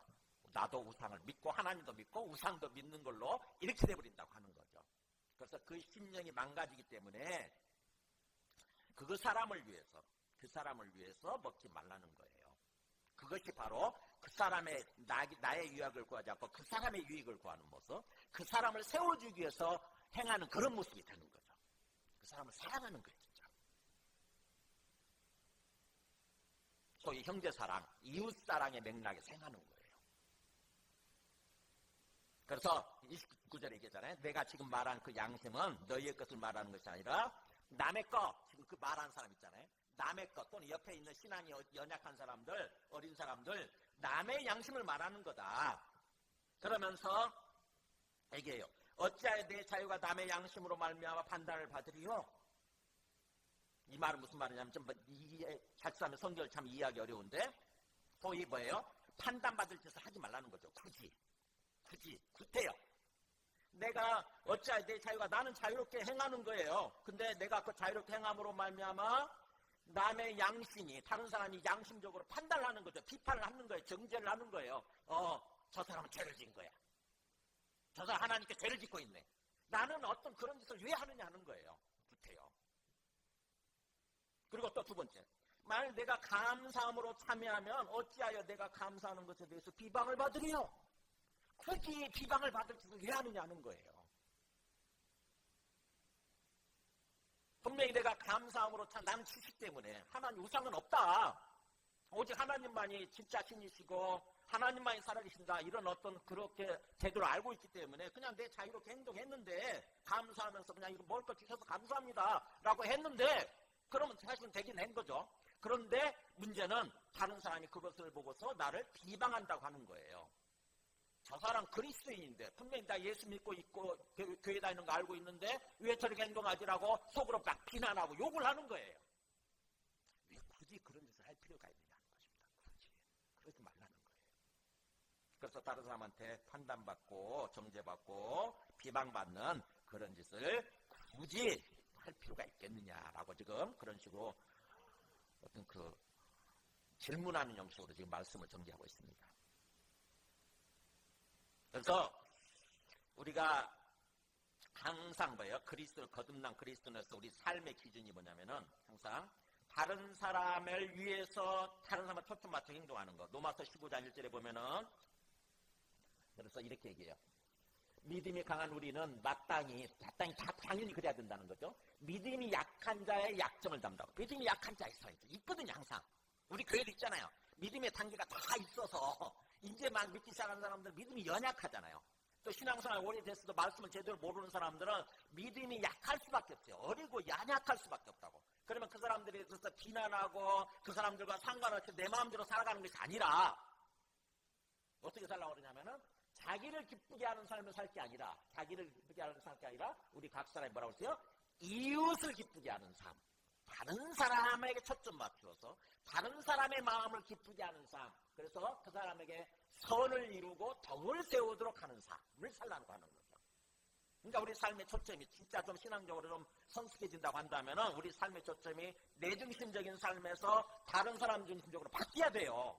나도 우상을 믿고 하나님도 믿고 우상도 믿는 걸로 이렇게 돼버린다고 하는 거죠. 그래서 그 심령이 망가지기 때문에 그 사람을 위해서 먹지 말라는 거예요. 그것이 바로 그 사람의 나의 유익을 구하지 않고 그 사람의 유익을 구하는 모습, 그 사람을 세워주기 위해서 행하는 그런 모습이 되는 거죠. 그 사람을 사랑하는 거예요, 진짜. 소위 형제사랑, 이웃사랑의 맥락에 행하는 거예요. 그래서 29절에 얘기했잖아요. 내가 지금 말한 그 양심은 너희의 것을 말하는 것이 아니라 남의 것, 지금 그 말하는 사람 있잖아요. 남의 것 또는 옆에 있는 신앙이 연약한 사람들, 어린 사람들, 남의 양심을 말하는 거다. 그러면서 얘기해요. 어찌하여 내 자유가 남의 양심으로 말미암아 판단을 받으리요? 이 말은 무슨 말이냐면 좀 작사하면 성경을 참 이해하기 어려운데 소위 뭐예요? 판단받을 짓을 하지 말라는 거죠. 굳이 구태여. 내가 어찌하여 내 자유가 나는 자유롭게 행하는 거예요. 근데 내가 그 자유롭게 행함으로 말미암아 남의 양심이, 다른 사람이 양심적으로 판단을 하는 거죠. 비판을 하는 거예요. 정죄를 하는 거예요. 저 사람은 죄를 지은 거야. 저 사람 하나님께 죄를 짓고 있네. 나는 어떤 그런 짓을 왜 하느냐 하는 거예요. 구태여. 그리고 또 두 번째, 만약 내가 감사함으로 참여하면 어찌하여 내가 감사하는 것에 대해서 비방을 받으리요? 굳이 비방을 받을 짓을 왜 하느냐 하는 거예요. 분명히 내가 감사함으로 나는 지식 때문에 하나님 우상은 없다. 오직 하나님만이 진짜 신이시고 하나님만이 살아계신다. 이런 어떤 그렇게 제대로 알고 있기 때문에 그냥 내 자유롭게 행동했는데 감사하면서 그냥 이거 먹을 거 주셔서 감사합니다 라고 했는데 그러면 사실은 되긴 한 거죠. 그런데 문제는 다른 사람이 그것을 보고서 나를 비방한다고 하는 거예요. 저 사람 그리스도인인데 분명히 나 예수 믿고 있고 교회 다니는 거 알고 있는데 왜 저렇게 행동하지라고 속으로 막 비난하고 욕을 하는 거예요. 왜 굳이 그런 짓을 할 필요가 있느냐는 것입니다. 굳이 그러지 말라는 거예요. 그래서 다른 사람한테 판단받고 정죄받고 비방받는 그런 짓을 굳이 할 필요가 있겠느냐라고 지금 그런 식으로 어떤 그 질문하는 형식으로 지금 말씀을 전개하고 있습니다. 그래서 우리가 항상 뭐예요? 그리스도 거듭난 그리스도인으로서 우리 삶의 기준이 뭐냐면은 항상 다른 사람을 위해서 다른 사람을 초점 맞춰 행동하는 거. 로마서 15장 1절에 보면은 그래서 이렇게 얘기해요. 믿음이 강한 우리는 마땅히 다 당연히 그래야 된다는 거죠. 믿음이 약한 자의 약점을 담다고. 믿음이 약한 자 있거든요, 항상. 우리 교회도 있잖아요. 믿음의 단계가 다 있어서 이제 막 믿기 시작한 사람들은 믿음이 연약하잖아요. 또 신앙생활 오래됐어도 말씀을 제대로 모르는 사람들은 믿음이 약할 수밖에 없어요. 어리고 연약할 수밖에 없다고. 그러면 그 사람들에 대해서 비난하고 그 사람들과 상관없이 내 마음대로 살아가는 것이 아니라 어떻게 살라고 그러냐면은 자기를 기쁘게 하는 삶을 살 게 아니라 자기를 기쁘게 하는 삶이 아니라 우리 각 사람이 뭐라고 했어요? 이웃을 기쁘게 하는 삶. 다른 사람에게 초점 맞추어서 다른 사람의 마음을 기쁘게 하는 삶. 그래서 그 사람에게 선을 이루고 덕을 세우도록 하는 삶을 살라고 하는 거죠. 그러니까 우리 삶의 초점이 진짜 좀 신앙적으로 좀 성숙해진다고 한다면 우리 삶의 초점이 내중심적인 삶에서 다른 사람 중심적으로 바뀌어야 돼요.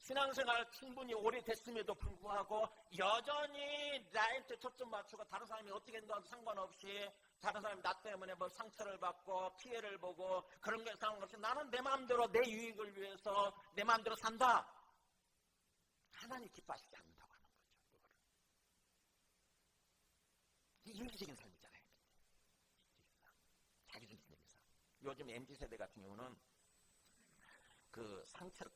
신앙생활 충분히 오래됐음에도 불구하고 여전히 나한테 초점 맞추고 다른 사람이 어떻게 행동하도 상관없이 다른 사람이 나 때문에 뭐 상처를 받고 피해를 보고 그런 게 상관없이 나는 내 마음대로 내 유익을 위해서 내 마음대로 산다. 하나님 기뻐하시지 않는다고 하는 거죠. 이게 이기적인 삶이잖아요. 자기중심적인 삶. 요즘 MZ세대 같은 경우는 그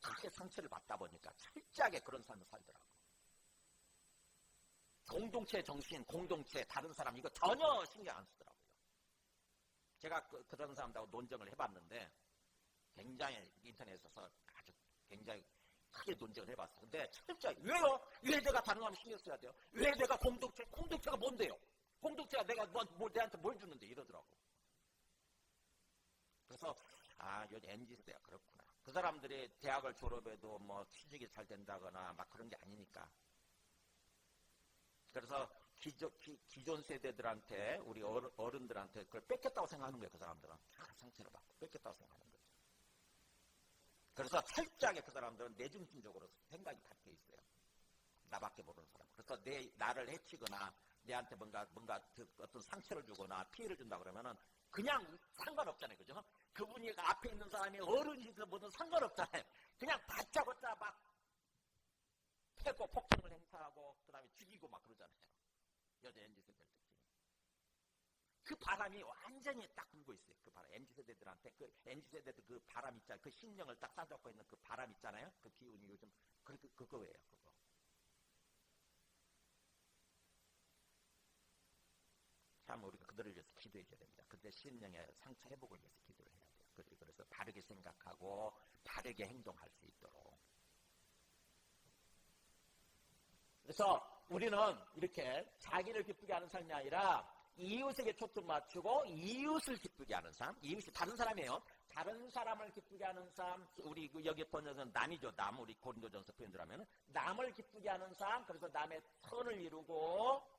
크게 상처를 받다 보니까 철저하게 그런 삶을 살더라고요. 공동체 정신, 공동체, 다른 사람 이거 전혀 신경 안 쓰더라고요. 제가 그런 사람들하고 논쟁을 해봤는데 굉장히 인터넷에서 아주 굉장히 크게 논쟁을 해봤어요. 근데 철저하게 왜요? 왜 내가 다른 사람 신경 써야 돼요? 왜 내가 공동체가 뭔데요? 공동체가 내가 내한테 뭘 주는데 이러더라고. 그래서 요즘 MZ세대가 그렇구나. 그 사람들이 대학을 졸업해도 뭐 취직이 잘 된다거나 막 그런 게 아니니까. 그래서 기존 세대들한테 우리 어른들한테 그걸 뺏겼다고 생각하는 거예요. 그 사람들은 상처를 받고 뺏겼다고 생각하는 거죠. 그래서 철저하게 그 사람들은 내중심적으로 생각이 바뀌어 있어요. 나밖에 모르는 사람. 그래서 나를 해치거나 내한테 뭔가 어떤 상처를 주거나 피해를 준다 그러면은 그냥 상관없잖아요. 그죠? 그분이 앞에 있는 사람이 어른이든 뭐든 상관없잖아요. 그냥 다짜고짜 막 패고 폭행을 행사하고 그 다음에 죽이고 막 그러잖아요. 여자 MZ세대들 특히. 그 바람이 완전히 딱 불고 있어요. 그 바람. MZ세대들한테 그 MZ세대들 그 바람 있잖아요. 그 심령을 딱 싸잡고 있는 그 바람 있잖아요. 그 기운이 요즘 그거예요. 그거. 참 우리가 그들을 위해서 기도해 줘야 됩니다. 그들의 심령의 상처 회복을 위해서 기도를 해야 돼요. 그래서 바르게 생각하고 바르게 행동할 수 있도록. 그래서 우리는 이렇게 자기를 기쁘게 하는 삶이 아니라 이웃에게 초점 맞추고 이웃을 기쁘게 하는 삶. 이웃이 다른 사람이에요. 다른 사람을 기쁘게 하는 삶. 우리 여기 번역은 남이죠. 남. 우리 고린도전서 표현대로 하면 남을 기쁘게 하는 삶. 그래서 남의 선을 이루고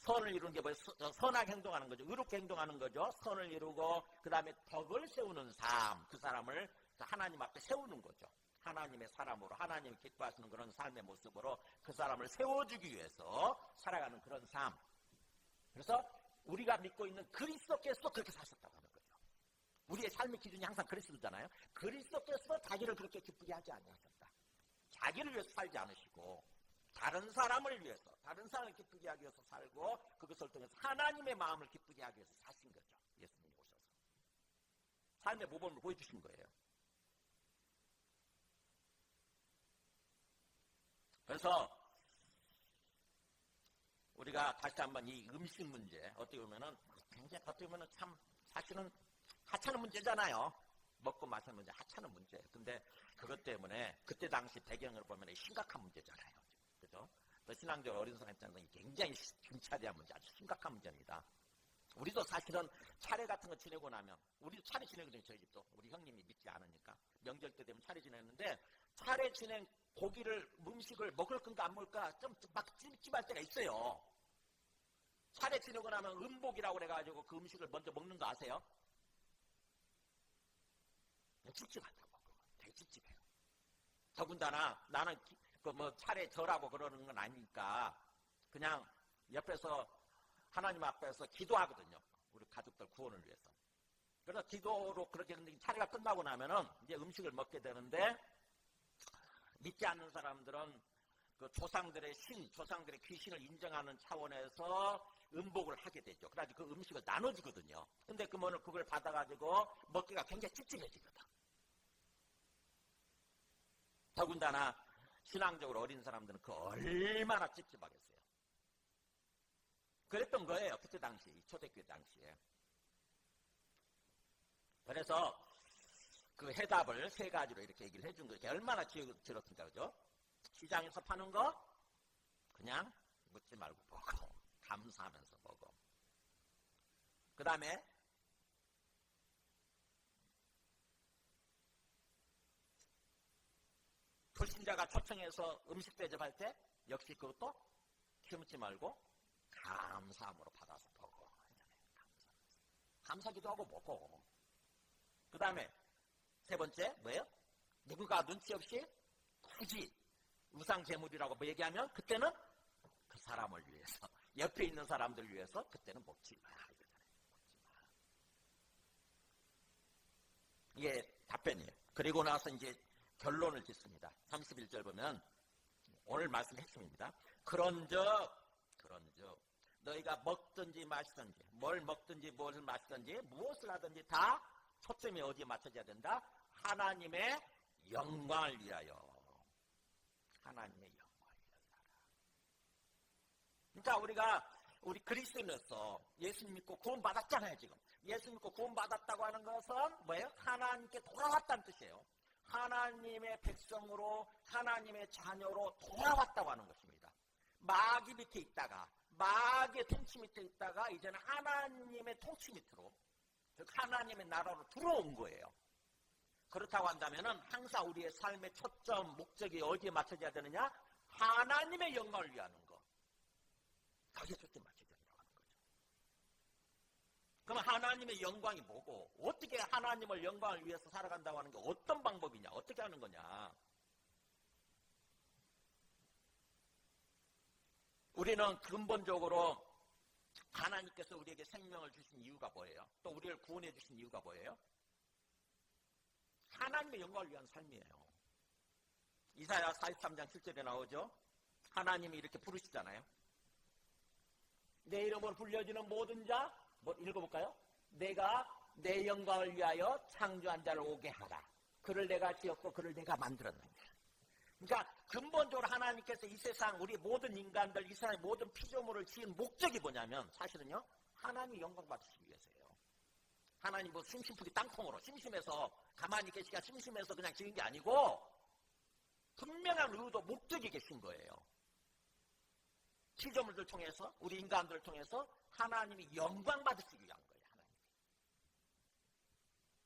선을 이루는 게 뭐예요? 선하게 행동하는 거죠. 의롭게 행동하는 거죠. 선을 이루고 그 다음에 덕을 세우는 삶, 그 사람을 하나님 앞에 세우는 거죠. 하나님의 사람으로 하나님이 기뻐하시는 그런 삶의 모습으로 그 사람을 세워주기 위해서 살아가는 그런 삶. 그래서 우리가 믿고 있는 그리스도께서 그렇게 사셨다고 하는 거죠. 우리의 삶의 기준이 항상 그리스도잖아요. 그리스도께서 자기를 그렇게 기쁘게 하지 않으셨다. 자기를 위해서 살지 않으시고 다른 사람을 위해서, 다른 사람을 기쁘게 하기 위해서 살고 그것을 통해서 하나님의 마음을 기쁘게 하기 위해서 사신 거죠. 예수님이 오셔서. 삶의 모범을 보여주신 거예요. 그래서 우리가 다시 한번 이 음식 문제, 어떻게 보면은 굉장히 어떻게 보면은 참 사실은 하찮은 문제잖아요. 먹고 마시는 문제, 하찮은 문제. 근데 그것 때문에 그때 당시 배경을 보면 심각한 문제잖아요. 그죠? 또 신앙적으로 어린 사람 입장에서는 굉장히 중차대한 문제, 아주 심각한 문제입니다. 우리도 사실은 차례 같은 거 지내고 나면, 우리도 차례 지내거든요, 저희 집도. 우리 형님이 믿지 않으니까. 명절 때 되면 차례 지내는데, 차례 지낸 고기를, 음식을 먹을 건가 안 먹을까 좀 막 찝찝할 때가 있어요. 차례 지내고 나면 음복이라고 그래가지고 그 음식을 먼저 먹는 거 아세요? 찝찝하다고. 되게 찝찝해요. 더군다나 나는 차례 절하고 그러는 건 아니니까 그냥 옆에서 하나님 앞에서 기도하거든요. 우리 가족들 구원을 위해서. 그래서 기도로 그렇게 차례가 끝나고 나면은 이제 음식을 먹게 되는데 믿지 않는 사람들은 그 조상들의 조상들의 귀신을 인정하는 차원에서 음복을 하게 되죠. 그래가지고 그 음식을 나눠주거든요. 근데 그걸 받아가지고 먹기가 굉장히 찝찝해지거든. 더군다나 신앙적으로 어린 사람들은 그 얼마나 찝찝하겠어요. 그랬던 거예요. 그때 당시, 초대교회 당시에. 그래서 그 해답을 세 가지로 이렇게 얘기를 해준 거예요. 얼마나 들었습니까? 그죠? 시장에서 파는 거 그냥 묻지 말고 먹어. 감사하면서 먹어. 그 다음에 불신자가 초청해서 음식 대접할 때 역시 그것도 키묻지 말고 감사함으로 받아서 먹어. 감사기도 하고 먹어. 그 다음에 세 번째 뭐예요? 누군가 눈치 없이 굳이 우상 제물이라고 뭐 얘기하면 그때는 그 사람을 위해서, 옆에 있는 사람들 위해서 그때는 먹지 마. 먹지 마. 이게 답변이에요. 그리고 나서 이제 결론을 짓습니다. 31절 보면 오늘 말씀 핵심입니다. 그런즉 너희가 먹든지 마시든지 뭘 먹든지 무엇을 마시든지 무엇을 하든지 다 초점이 어디에 맞춰져야 된다? 하나님의 영광을 위하여. 하나님의 영광을 위하여. 그러니까 우리 그리스도인으로서 예수 믿고 구원받았잖아요. 지금 예수 믿고 구원받았다고 하는 것은 뭐예요? 하나님께 돌아왔다는 뜻이에요. 하나님의 백성으로, 하나님의 자녀로 돌아왔다고 하는 것입니다. 마귀 밑에 있다가, 마귀의 통치 밑에 있다가 이제는 하나님의 통치 밑으로, 즉 하나님의 나라로 들어온 거예요. 그렇다고 한다면 항상 우리의 삶의 초점, 목적이 어디에 맞춰져야 되느냐? 하나님의 영광을 위하는 거. 거기에 초점 맞춰져야 된다고 하는 거죠. 그럼 하나님의 영광이 뭐고, 어떻게 하나님을 영광을 위해서 살아간다고 하는 게 어떤 방법이냐, 어떻게 하는 거냐. 우리는 근본적으로 하나님께서 우리에게 생명을 주신 이유가 뭐예요? 또 우리를 구원해 주신 이유가 뭐예요? 하나님의 영광을 위한 삶이에요. 이사야 43장 7절에 나오죠. 하나님이 이렇게 부르시잖아요. 내 이름으로 불려지는 모든 자, 뭐 읽어볼까요? 내가 내 영광을 위하여 창조한 자를 오게 하라. 그를 내가 지었고 그를 내가 만들었느냐. 그러니까 근본적으로 하나님께서 이 세상 우리 모든 인간들, 이 세상의 모든 피조물을 지은 목적이 뭐냐면 사실은요, 하나님이 영광 받으시기 위해서예요. 하나님 뭐 심심풀이 땅콩으로 심심해서 가만히 계시기가 심심해서 그냥 지은 게 아니고 분명한 의도, 목적이 계신 거예요. 피조물들 통해서, 우리 인간들을 통해서 하나님이 영광 받으시기 위한 거예요.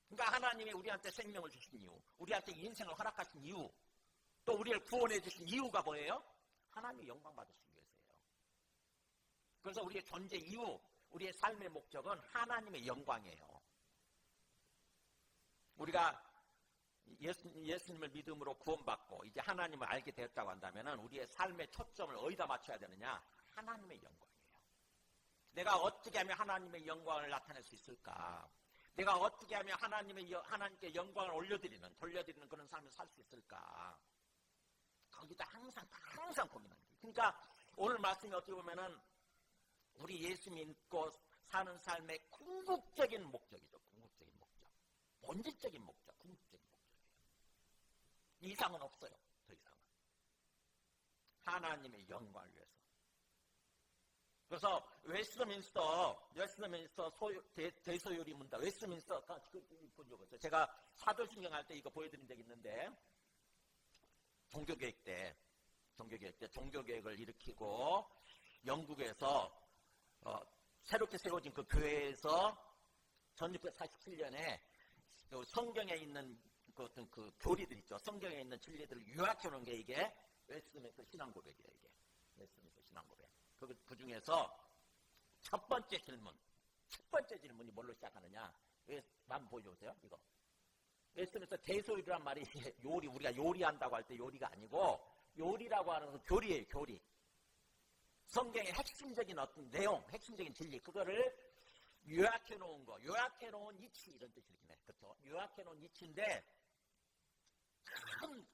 그러니까 하나님이 우리한테 생명을 주신 이유, 우리한테 인생을 허락하신 이유, 또 우리를 구원해 주신 이유가 뭐예요? 하나님이 영광 받으시기 위해서예요. 그래서 우리의 존재 이유, 우리의 삶의 목적은 하나님의 영광이에요. 우리가 예수님을 믿음으로 구원받고 이제 하나님을 알게 되었다고 한다면 우리의 삶의 초점을 어디다 맞춰야 되느냐? 하나님의 영광이에요. 내가 어떻게 하면 하나님의 영광을 나타낼 수 있을까? 내가 어떻게 하면 하나님께 영광을 돌려드리는 그런 삶을 살 수 있을까? 거기다 항상 고민하는 거예요. 그러니까 오늘 말씀이 어떻게 보면은 우리 예수 믿고 사는 삶의 궁극적인 목적이죠. 궁극적인 목적. 본질적인 목적, 궁극적인 목적이에요. 이상은 없어요. 더 이상은. 하나님의 영광을 위해서. 그래서 웨스트민스터 대소요리 문답, 웨스트민스터 본 적 없어요. 제가 사도신경 할 때 이거 보여드린 적 있는데, 종교개혁 때 종교개혁을 일으키고 영국에서 새롭게 세워진 그 교회에서 1647년에 성경에 있는 그 어떤 그 교리들 있죠. 성경에 있는 진리들을 요약해 놓은 게 이게 웨스트민스터 신앙고백이에요. 이게 웨스트민스터 신앙고백. 그 중에서 첫 번째 질문이 뭘로 시작하느냐? 한번 보여주세요. 이거. 웨스트민스터 대소요리란 말이 요리, 우리가 요리한다고 할 때 요리가 아니고 요리라고 하는 건 교리예요. 교리. 성경의 핵심적인 어떤 내용, 핵심적인 진리, 그거를 요약해 놓은 거, 요약해 놓은 이치, 이런 뜻이겠네. 그렇죠? 요약해 놓은 이치인데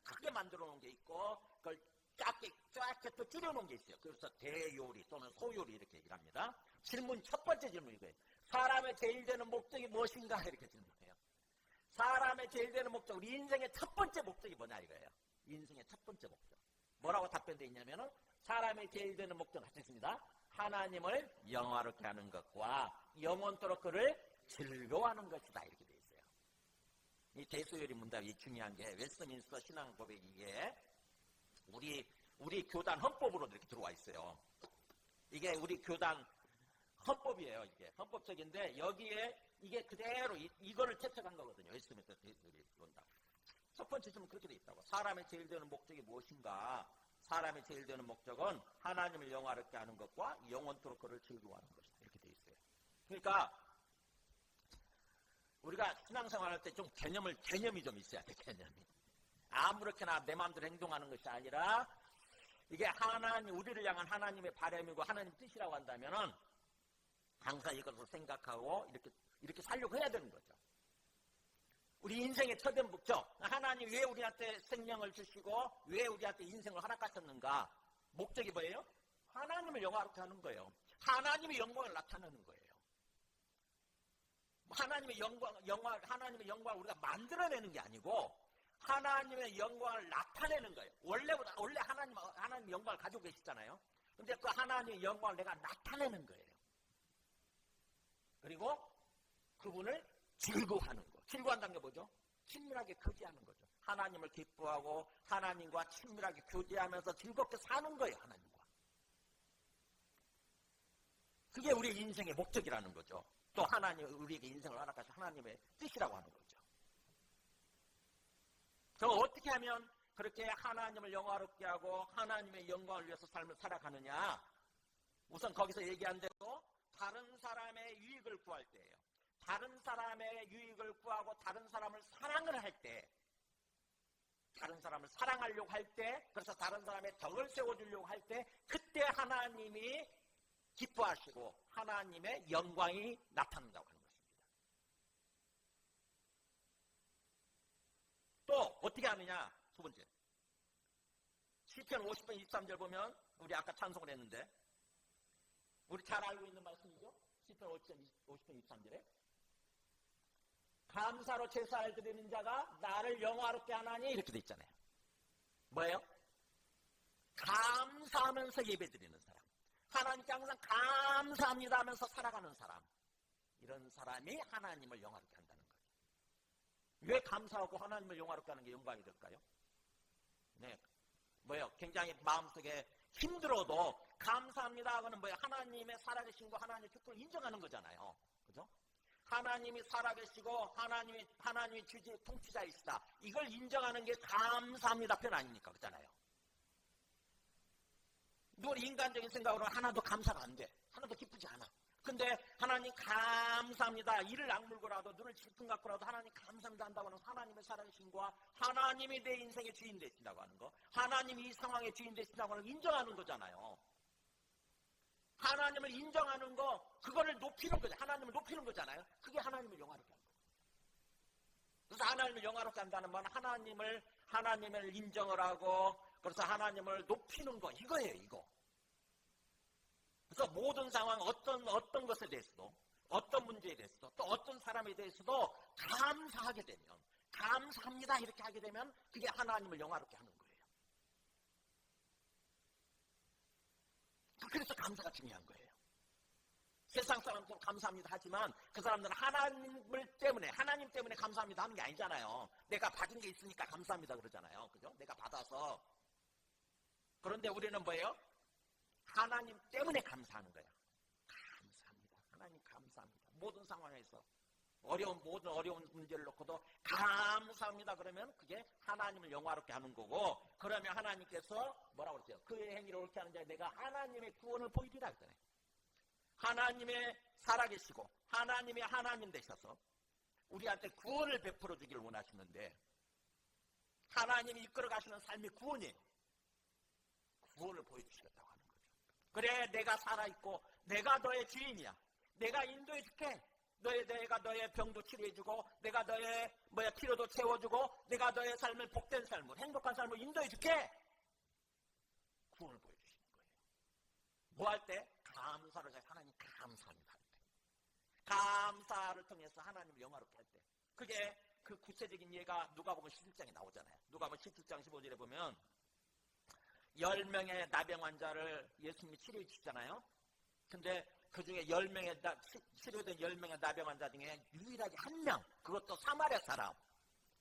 크게 만들어 놓은 게 있고 그걸 작게 또 줄여 놓은 게 있어요. 그래서 대요리 또는 소요리 이렇게 얘기를 합니다. 첫 번째 질문 이거예요. 사람의 제일 되는 목적이 무엇인가? 이렇게 질문해요. 사람의 제일 되는 목적, 우리 인생의 첫 번째 목적이 뭐냐 이거예요. 인생의 첫 번째 목적. 뭐라고 답변되어 있냐면은 사람의 제일 되는 목적은 같습니다. 하나님을 영화롭게 하는 것과 영원토록 그를 즐거워하는 것이다. 이렇게 되어 있어요. 이 대소요리 문답이 중요한 게 웨스트민스터 신앙 고백이 이게 우리 교단 헌법으로 이렇게 들어와 있어요. 이게 우리 교단 헌법이에요. 이게 헌법책인데 여기에 이게 그대로 이거를 채택한 거거든요. 웨스트민스터 대소요리 문답. 첫 번째 질문 그렇게 돼 있다고. 사람의 제일 되는 목적이 무엇인가? 사람의 제일 되는 목적은 하나님을 영화롭게 하는 것과 영원토록 그를 즐거워하는 것이다. 이렇게 돼 있어요. 그러니까 우리가 신앙생활할 때 좀 개념이 좀 있어야 돼. 개념이. 아무렇게나 내 마음대로 행동하는 것이 아니라 이게 우리를 향한 하나님의 바람이고 하나님의 뜻이라고 한다면은 항상 이것을 생각하고 이렇게 살려고 해야 되는 거죠. 우리 인생의 첫째 목적, 하나님 왜 우리한테 생명을 주시고 왜 우리한테 인생을 허락하셨는가? 목적이 뭐예요? 하나님을 영화롭게 하는 거예요. 하나님의 영광을 나타내는 거예요. 하나님의 영광을 우리가 만들어내는 게 아니고 하나님의 영광을 나타내는 거예요. 원래 하나님 영광을 가지고 계시잖아요. 근데 그 하나님의 영광을 내가 나타내는 거예요. 그리고 그분을 즐거워하는 거. 즐거워한다는 게 뭐죠? 친밀하게 교제하는 거죠. 하나님을 기뻐하고 하나님과 친밀하게 교제하면서 즐겁게 사는 거예요. 하나님과. 그게 우리 인생의 목적이라는 거죠. 또 우리에게 인생을 허락하신 하나님의 뜻이라고 하는 거죠. 그럼 어떻게 하면 그렇게 하나님을 영화롭게 하고 하나님의 영광을 위해서 삶을 살아가느냐? 우선 거기서 얘기한 대로 다른 사람의 유익을 구할 때예요. 다른 사람의 유익을 구하고 다른 사람을 사랑을 할 때, 다른 사람을 사랑하려고 할 때, 그래서 다른 사람의 덕을 세워주려고 할 때, 그때 하나님이 기뻐하시고 하나님의 영광이 나타난다고 하는 것입니다. 또 어떻게 하느냐? 두 번째, 시편 50편 23절 보면 우리 아까 찬송을 했는데 우리 잘 알고 있는 말씀이죠? 시편 50편 23절에 감사로 제사를 드리는 자가 나를 영화롭게 하나니 이렇게 돼 있잖아요. 뭐예요? 감사하면서 예배드리는 사람, 하나님께 항상 감사합니다 하면서 살아가는 사람, 이런 사람이 하나님을 영화롭게 한다는 거예요. 왜 감사하고 하나님을 영화롭게 하는 게 영광이 될까요? 네, 뭐예요? 굉장히 마음속에 힘들어도 감사합니다 하고는 뭐예요? 하나님의 살아계신 거, 하나님의 축복을 인정하는 거잖아요. 그죠? 하나님이 살아계시고 하나님이 주지 통치자이시다. 이걸 인정하는 게 감사합니다 표현 아닙니까? 그렇잖아요. 우리 인간적인 생각으로 하나도 감사가 안 돼. 하나도 기쁘지 않아. 근데 하나님 감사합니다. 이를 악물고라도 눈을 질끈 갖고라도 하나님 감사합니다 한다고 하는 하나님의 살아계신과 하나님이 내 인생의 주인 되신다고 하는 거, 하나님이 이 상황의 주인 되신다고 하는 걸 인정하는 거잖아요. 하나님을 인정하는 거, 그거를 높이는 거죠. 하나님을 높이는 거잖아요. 그게 하나님을 영화롭게 하는 거예요. 그래서 하나님을 영화롭게 한다는 말은 하나님을 인정을 하고, 그래서 하나님을 높이는 거, 이거예요, 이거. 그래서 모든 상황, 어떤 것에 대해서도, 어떤 문제에 대해서도, 또 어떤 사람에 대해서도 감사하게 되면, 감사합니다 이렇게 하게 되면 그게 하나님을 영화롭게 하는 거예요. 그래서 감사가 중요한 거예요. 세상 사람들은 감사합니다 하지만 그 사람들은 하나님 때문에 감사합니다 하는 게 아니잖아요. 내가 받은 게 있으니까 감사합니다 그러잖아요. 그죠? 내가 받아서. 그런데 우리는 뭐예요? 하나님 때문에 감사하는 거예요. 감사합니다. 하나님 감사합니다. 모든 상황에서 모든 어려운 문제를 놓고도 감사합니다 그러면 그게 하나님을 영화롭게 하는 거고, 그러면 하나님께서 뭐라고 그러세요? 그의 행위를 옳게 하는 자에 내가 하나님의 구원을 보이리라 했잖아요. 하나님의 살아계시고 하나님의 하나님 되셔서 우리한테 구원을 베풀어 주기를 원하시는데, 하나님이 이끌어 가시는 삶이 구원이에요. 구원을 보여주시겠다고 하는 거죠. 그래, 내가 살아있고 내가 너의 주인이야. 내가 인도해 줄게. 내가 너의 병도 치료해주고, 내가 너의 필요도 채워주고, 내가 너의 삶을 복된 삶을, 행복한 삶을 인도해줄게. 구원을 보여주시는 거예요. 뭐 할 때? 감사를 해서 하나님 감사합니다 할 때. 감사를 통해서 하나님을 영화롭게 할 때. 그게 그 구체적인 예가 누가복음 17장에 나오잖아요. 누가복음 17장 15절에 보면 10명의 나병 환자를 예수님이 치료해 주시잖아요. 근데 그 중에 치료된 10명의 나병 환자 중에 유일하게 한 명, 그것도 사마리아 사람,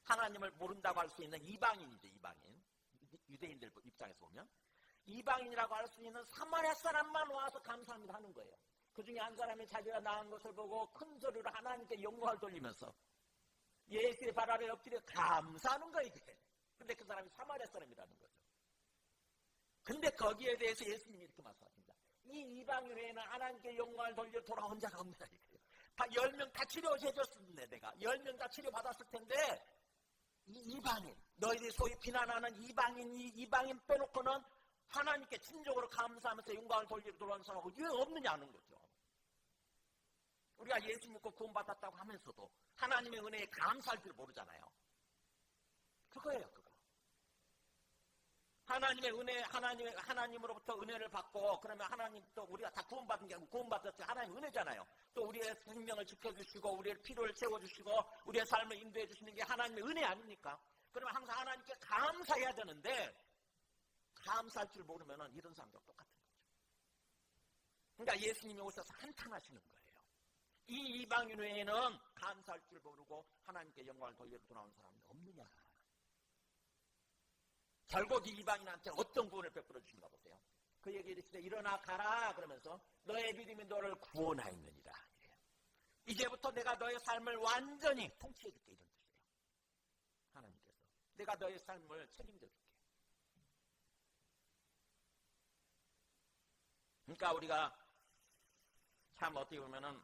하나님을 모른다고 할 수 있는 이방인이죠. 이방인. 유대인들 입장에서 보면 이방인이라고 할 수 있는 사마리아 사람만 와서 감사합니다 하는 거예요. 그 중에 한 사람이 자기가 나은 것을 보고 큰 소리로 하나님께 영광을 돌리면서 예수의 발 아래 엎드려 감사하는 거예요. 이게. 근데 그 사람이 사마리아 사람이라는 거죠. 근데 거기에 대해서 예수님이 이렇게 말씀하십니다. 이 이방인 외에는 하나님께 영광을 돌려 돌아온 자가 없느라 이거예요. 다 10명 다 치료해줬는데, 내가 10명 다 치료받았을 텐데, 이 이방인, 너희들이 소위 비난하는 이방인 빼놓고는 하나님께 진정으로 감사하면서 영광을 돌리러 돌아온 사람하고 왜 없느냐는 거죠. 우리가 예수 믿고 구원받았다고 하면서도 하나님의 은혜에 감사할 줄 모르잖아요. 그거예요, 그거. 하나님의 은혜, 하나님으로부터 은혜를 받고, 그러면 하나님 또 우리가 다 구원받은 게 아니고 구원받았지 하나님 은혜잖아요. 또 우리의 생명을 지켜주시고, 우리의 필요를 채워주시고, 우리의 삶을 인도해 주시는 게 하나님의 은혜 아닙니까? 그러면 항상 하나님께 감사해야 되는데, 감사할 줄 모르면 이런 사람과 똑같은 거죠. 그러니까 예수님이 오셔서 한탄하시는 거예요. 이 이방인 외에는 감사할 줄 모르고 하나님께 영광을 돌려 돌아온 사람이 없느냐. 결국 이 이방인한테 어떤 구원을 베풀어 주신가 보세요. 그 얘기를 이르시되 일어나 가라 그러면서 너의 믿음이 너를 구원하였느니라. 이제부터 내가 너의 삶을 완전히 통치해 줄게, 이런 뜻이에요. 하나님께서 내가 너의 삶을 책임져 줄게. 그러니까 우리가 참 어떻게 보면은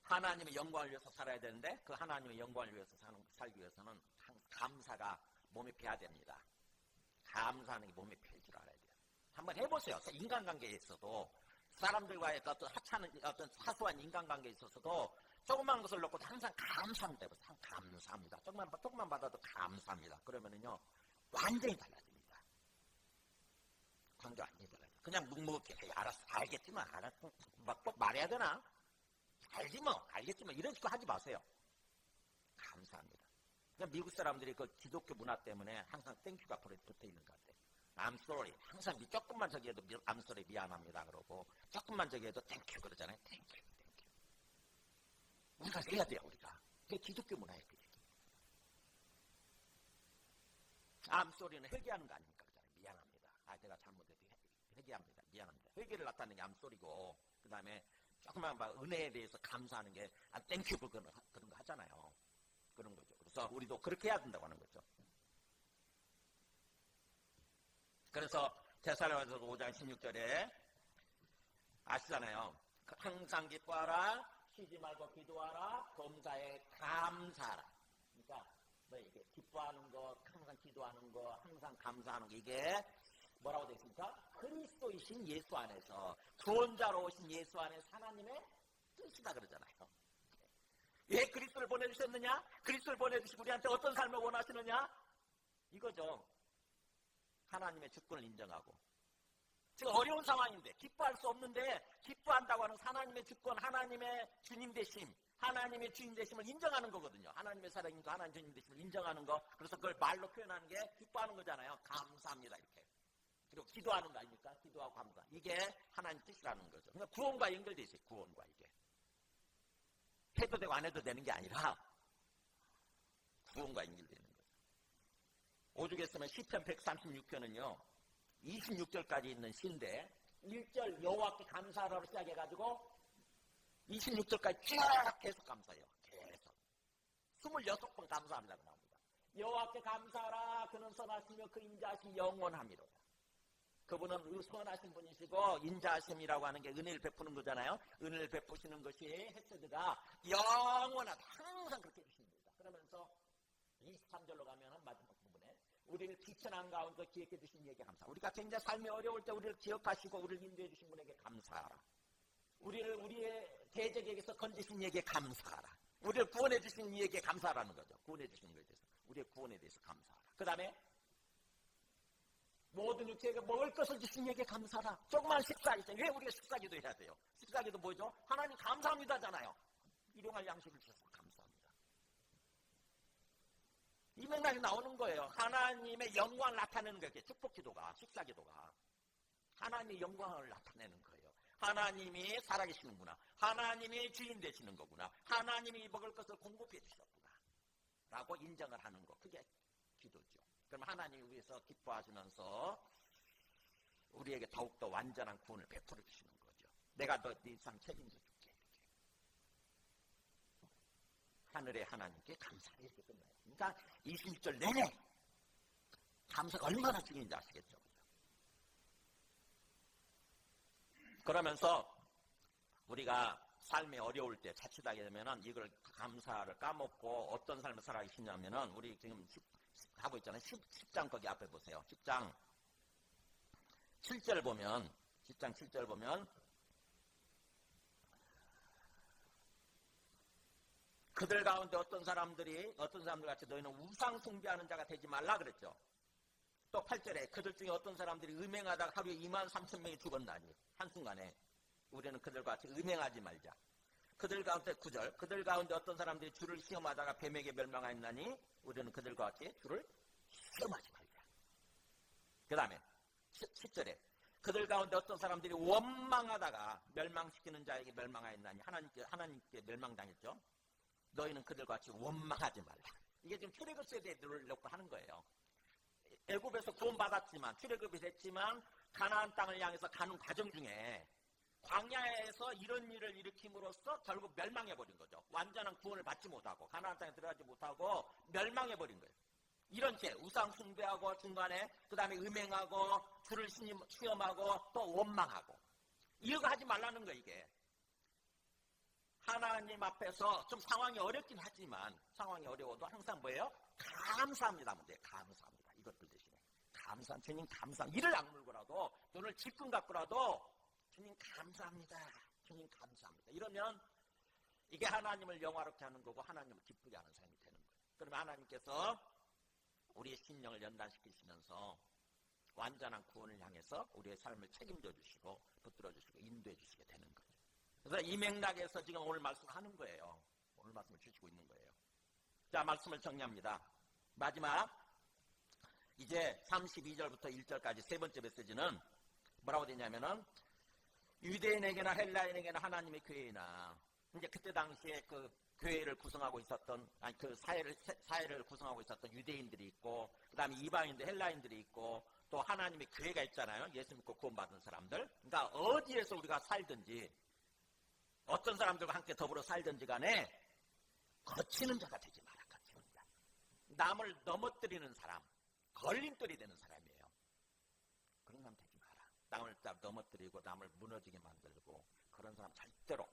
하나님의 영광을 위해서 살아야 되는데, 그 하나님의 영광을 위해서 살기 위해서는 감사가 몸에 배야 됩니다. 감사하는 게 몸에 배일 줄 알아야 돼요. 한번 해보세요. 인간관계에 있어도, 사람들과의 어떤 사소한 인간관계에 있어서도 조그만 것을 놓고 항상 감사합니다. 감사합니다. 조금만 받아도 감사합니다. 그러면은요, 완전히 달라집니다. 관계 완전히 달라져요. 그냥 묵묵히 알았어, 알겠지만, 막 꼭 말해야 되나? 알지 뭐, 알겠지만, 이런 식으로 하지 마세요. 감사합니다. 미국 사람들이 그 기독교 문화 때문에 항상 땡큐가 붙어 있는 것 같아요. I'm sorry. 항상 조금만 저기 해도 I'm sorry, 미안합니다 그러고, 조금만 저기 해도 땡큐 그러잖아요. 땡큐. 우리가 해야 돼요, 우리가. 그게 기독교 문화예요, 그게. I'm sorry는 회개하는 거 아닙니까? 그러잖아요. 미안합니다. 제가 잘못해도 회개합니다. 미안합니다. 회개를 나타내는 게 I'm sorry고, 그 다음에 조금만 은혜에 대해서 감사하는 게 땡큐 그런 거 하잖아요. 그런 거죠. 그래서 우리도 그렇게 해야 된다고 하는 거죠. 그래서 데살로니가서 5장 16절에 아시잖아요. 항상 기뻐하라, 쉬지 말고 기도하라, 범사에 감사하라. 그러니까 뭐 이게 기뻐하는 거, 항상 기도하는 거, 항상 감사하는 거, 이게 뭐라고 되어 있습니까? 그리스도이신 예수 안에서, 구원자로 오신 예수 안에서 하나님의 뜻이다 그러잖아요. 왜 그리스도를 보내주셨느냐? 그리스도를 보내주시고 우리한테 어떤 삶을 원하시느냐? 이거죠. 하나님의 주권을 인정하고. 지금 어려운 상황인데, 기뻐할 수 없는데, 기뻐한다고 하는 하나님의 주권, 하나님의 주님 되심, 하나님의 주인 되심을 인정하는 거거든요. 하나님의 사랑인과 하나님 주님 되심을 인정하는 거. 그래서 그걸 말로 표현하는 게 기뻐하는 거잖아요. 감사합니다, 이렇게. 그리고 기도하는 거 아닙니까? 기도하고 감사. 이게 하나님 뜻이라는 거죠. 그러니까 구원과 연결되어 있어요. 구원과 이게. 해도 되고 안 해도 되는 게 아니라 구원과 연결되는 거죠. 오죽했으면 시편 136편은요. 26절까지 있는 시인데 1절 여호와께 감사하라로 시작해가지고 26절까지 쭉 계속 감사해요. 계속 26번 감사합니다가 나옵니다. 여호와께 감사하라. 그는 선하시며 그 인자하심이 영원함이로다. 그분은 선하신 분이시고 인자하심이라고 하는 게 은혜를 베푸는 거잖아요. 은혜를 베푸시는 것이 헤세드가 영원하다. 항상 그렇게 해주십니다. 그러면서 23절로 가면 마지막 부분에 우리를 비천한 가운데 기억해 주신 이에게 감사. 우리가 굉장히 삶이 어려울 때 우리를 기억하시고 우리를 인도해 주신 분에게 감사하라. 우리를 우리의 대적에게서 건지신 이에게 감사하라. 우리를 구원해 주신 이에게 감사하라는 거죠. 구원해 주신 것에 대해서. 우리의 구원에 대해서 감사하라. 그 다음에 모든 육체에게 먹을 것을 주신 이에게 감사하라. 조그만 식사기죠. 왜 우리가 식사기도 해야 돼요? 식사기도 뭐죠? 하나님 감사합니다잖아요. 일용할 양식을 주셔서 감사합니다. 이 맥락이 나오는 거예요. 하나님의 영광을 나타내는 거예요. 축복기도가, 식사기도가. 하나님의 영광을 나타내는 거예요. 하나님이 살아계시는구나. 하나님이 주인 되시는 거구나. 하나님이 먹을 것을 공급해 주셨구나. 라고 인정을 하는 거. 그게 기도죠. 그럼 하나님이 위해서 기뻐하시면서 우리에게 더욱더 완전한 구원을 베풀어 주시는 거죠. 내가 네 삶 책임져 줄게. 하늘의 하나님께 감사해 이렇게 끝나요. 그러니까 26절 내내 감사가 얼마나 중요한지 아시겠죠? 그러면서 우리가 삶이 어려울 때 자칫하게 되면은 이걸 감사를 까먹고 어떤 삶을 살아계시냐면은 우리 지금 하고 있잖아요. 10장 거기 앞에 보세요. 10장 7절 보면 10장 7절 보면 그들 가운데 어떤 사람들 같이 너희는 우상 숭배하는 자가 되지 말라 그랬죠. 또 8절에 그들 중에 어떤 사람들이 음행하다가 하루에 23,000명이 죽었나니 한순간에 우리는 그들과 같이 음행하지 말자. 그들 가운데 9절 그들 가운데 어떤 사람들이 주를 시험하다가 뱀에게 멸망하였나니 우리는 그들과 같이 주를 시험하지 말자. 그 다음에 10절에 그들 가운데 어떤 사람들이 원망하다가 멸망시키는 자에게 멸망하였나니 하나님께 멸망당했죠. 너희는 그들과 같이 원망하지 말라. 이게 지금 출애굽 세대에 놓고 하는 거예요. 애굽에서 구원받았지만 출애굽이 됐지만 가나안 땅을 향해서 가는 과정 중에 광야에서 이런 일을 일으킴으로써 결국 멸망해버린 거죠. 완전한 구원을 받지 못하고 가나안 땅에 들어가지 못하고 멸망해버린 거예요. 이런 죄, 우상 숭배하고 중간에 그 다음에 음행하고 주를 시험하고 또 원망하고 이거 하지 말라는 거예요. 이게 하나님 앞에서 좀 상황이 어렵긴 하지만 상황이 어려워도 항상 뭐예요? 감사합니다. 문제 감사합니다. 이것들 대신에 감사, 주님 감사합니다. 이를 악물고라도 돈을 질끈 갖고라도 주님 감사합니다. 주님 감사합니다. 이러면 이게 하나님을 영화롭게 하는 거고 하나님을 기쁘게 하는 삶이 되는 거예요. 그러면 하나님께서 우리의 심령을 연단시키시면서 완전한 구원을 향해서 우리의 삶을 책임져 주시고 붙들어 주시고 인도해 주시게 되는 거죠. 그래서 이 맥락에서 지금 오늘 말씀을 하는 거예요. 오늘 말씀을 주시고 있는 거예요. 자, 말씀을 정리합니다. 마지막 이제 32절부터 1절까지 세 번째 메시지는 뭐라고 되냐면은 유대인에게나 헬라인에게나 하나님의 교회나 이제 그때 당시에 그 교회를 구성하고 있었던 아니 그 사회를 구성하고 있었던 유대인들이 있고 그다음에 이방인들 헬라인들이 있고 또 하나님의 교회가 있잖아요. 예수 믿고 구원받은 사람들. 그러니까 어디에서 우리가 살든지 어떤 사람들과 함께 더불어 살든지 간에 거치는 자가 되지 마라. 거치는 자. 남을 넘어뜨리는 사람, 걸림돌이 되는 사람이에요. 그런 사람 되지 갖다 넘어뜨리고 남을 무너지게 만들고 그런 사람 절대로.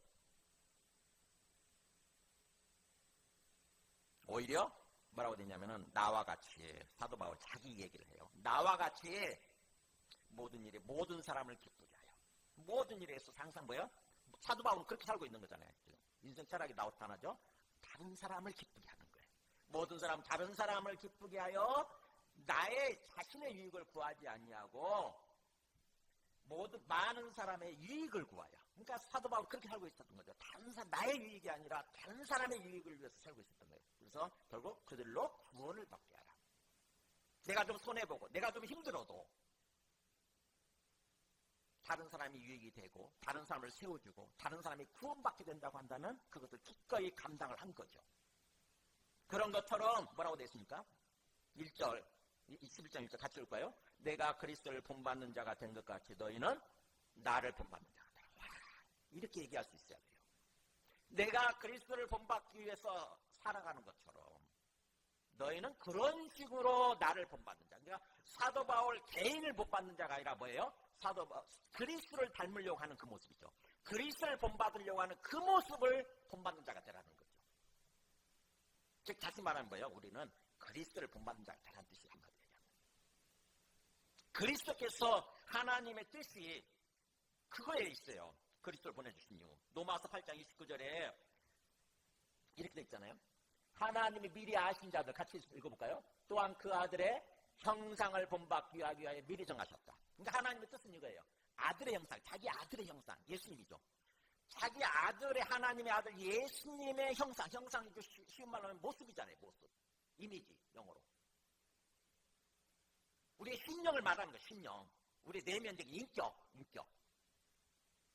오히려 뭐라고 되냐면은 나와 같이 사도 바울 자기 얘기를 해요. 나와 같이 모든 일에 모든 사람을 기쁘게 하여. 모든 일에 있어서 항상 뭐예요? 사도 바울은 그렇게 살고 있는 거잖아요. 인생 철학이 나타나죠. 다른 사람을 기쁘게 하는 거예요. 모든 사람 다른 사람을 기쁘게 하여 나의 자신의 유익을 구하지 아니하고 모든 많은 사람의 유익을 구하여. 그러니까 사도 바울 그렇게 살고 있었던 거죠. 다른 사람 나의 유익이 아니라 다른 사람의 유익을 위해서 살고 있었던 거예요. 그래서 결국 그들로 구원을 받게 하라. 내가 좀 손해보고 내가 좀 힘들어도 다른 사람이 유익이 되고 다른 사람을 세워주고 다른 사람이 구원받게 된다고 한다면 그것을 기꺼이 감당을 한 거죠. 그런 것처럼 뭐라고 되어 있습니까? 1절, 11장 1절 같이 읽을까요? 내가 그리스도를 본받는 자가 된 것 같이 너희는 나를 본받는 자가 되라. 이렇게 얘기할 수 있어야 돼요. 내가 그리스도를 본받기 위해서 살아가는 것처럼 너희는 그런 식으로 나를 본받는 자. 그러니까 사도 바울 개인을 본받는 자가 아니라 뭐예요? 사도 바울 그리스도를 닮으려고 하는 그 모습이죠. 그리스도를 본받으려고 하는 그 모습을 본받는 자가 되라는 거죠. 즉 다시 말하면 뭐예요? 우리는 그리스도를 본받는 자가 되라는 뜻이 한마디로 얘기합니다. 그리스도께서 하나님의 뜻이 그거에 있어요. 그리스도를 보내주신 이유. 로마서 8장 29절에 이렇게 돼 있잖아요. 하나님이 미리 아신 자들 같이 읽어볼까요? 또한 그 아들의 형상을 본받기 위하여 미리 정하셨다. 그러니까 하나님의 뜻은 이거예요. 아들의 형상, 자기 아들의 형상, 예수님이죠. 자기 아들의 하나님의 아들 예수님의 형상, 형상이 쉬운 말로 하면 모습이잖아요. 모습, 이미지, 영어로. 우리의 신령을 말하는 거예요. 신령. 우리 내면적인 인격.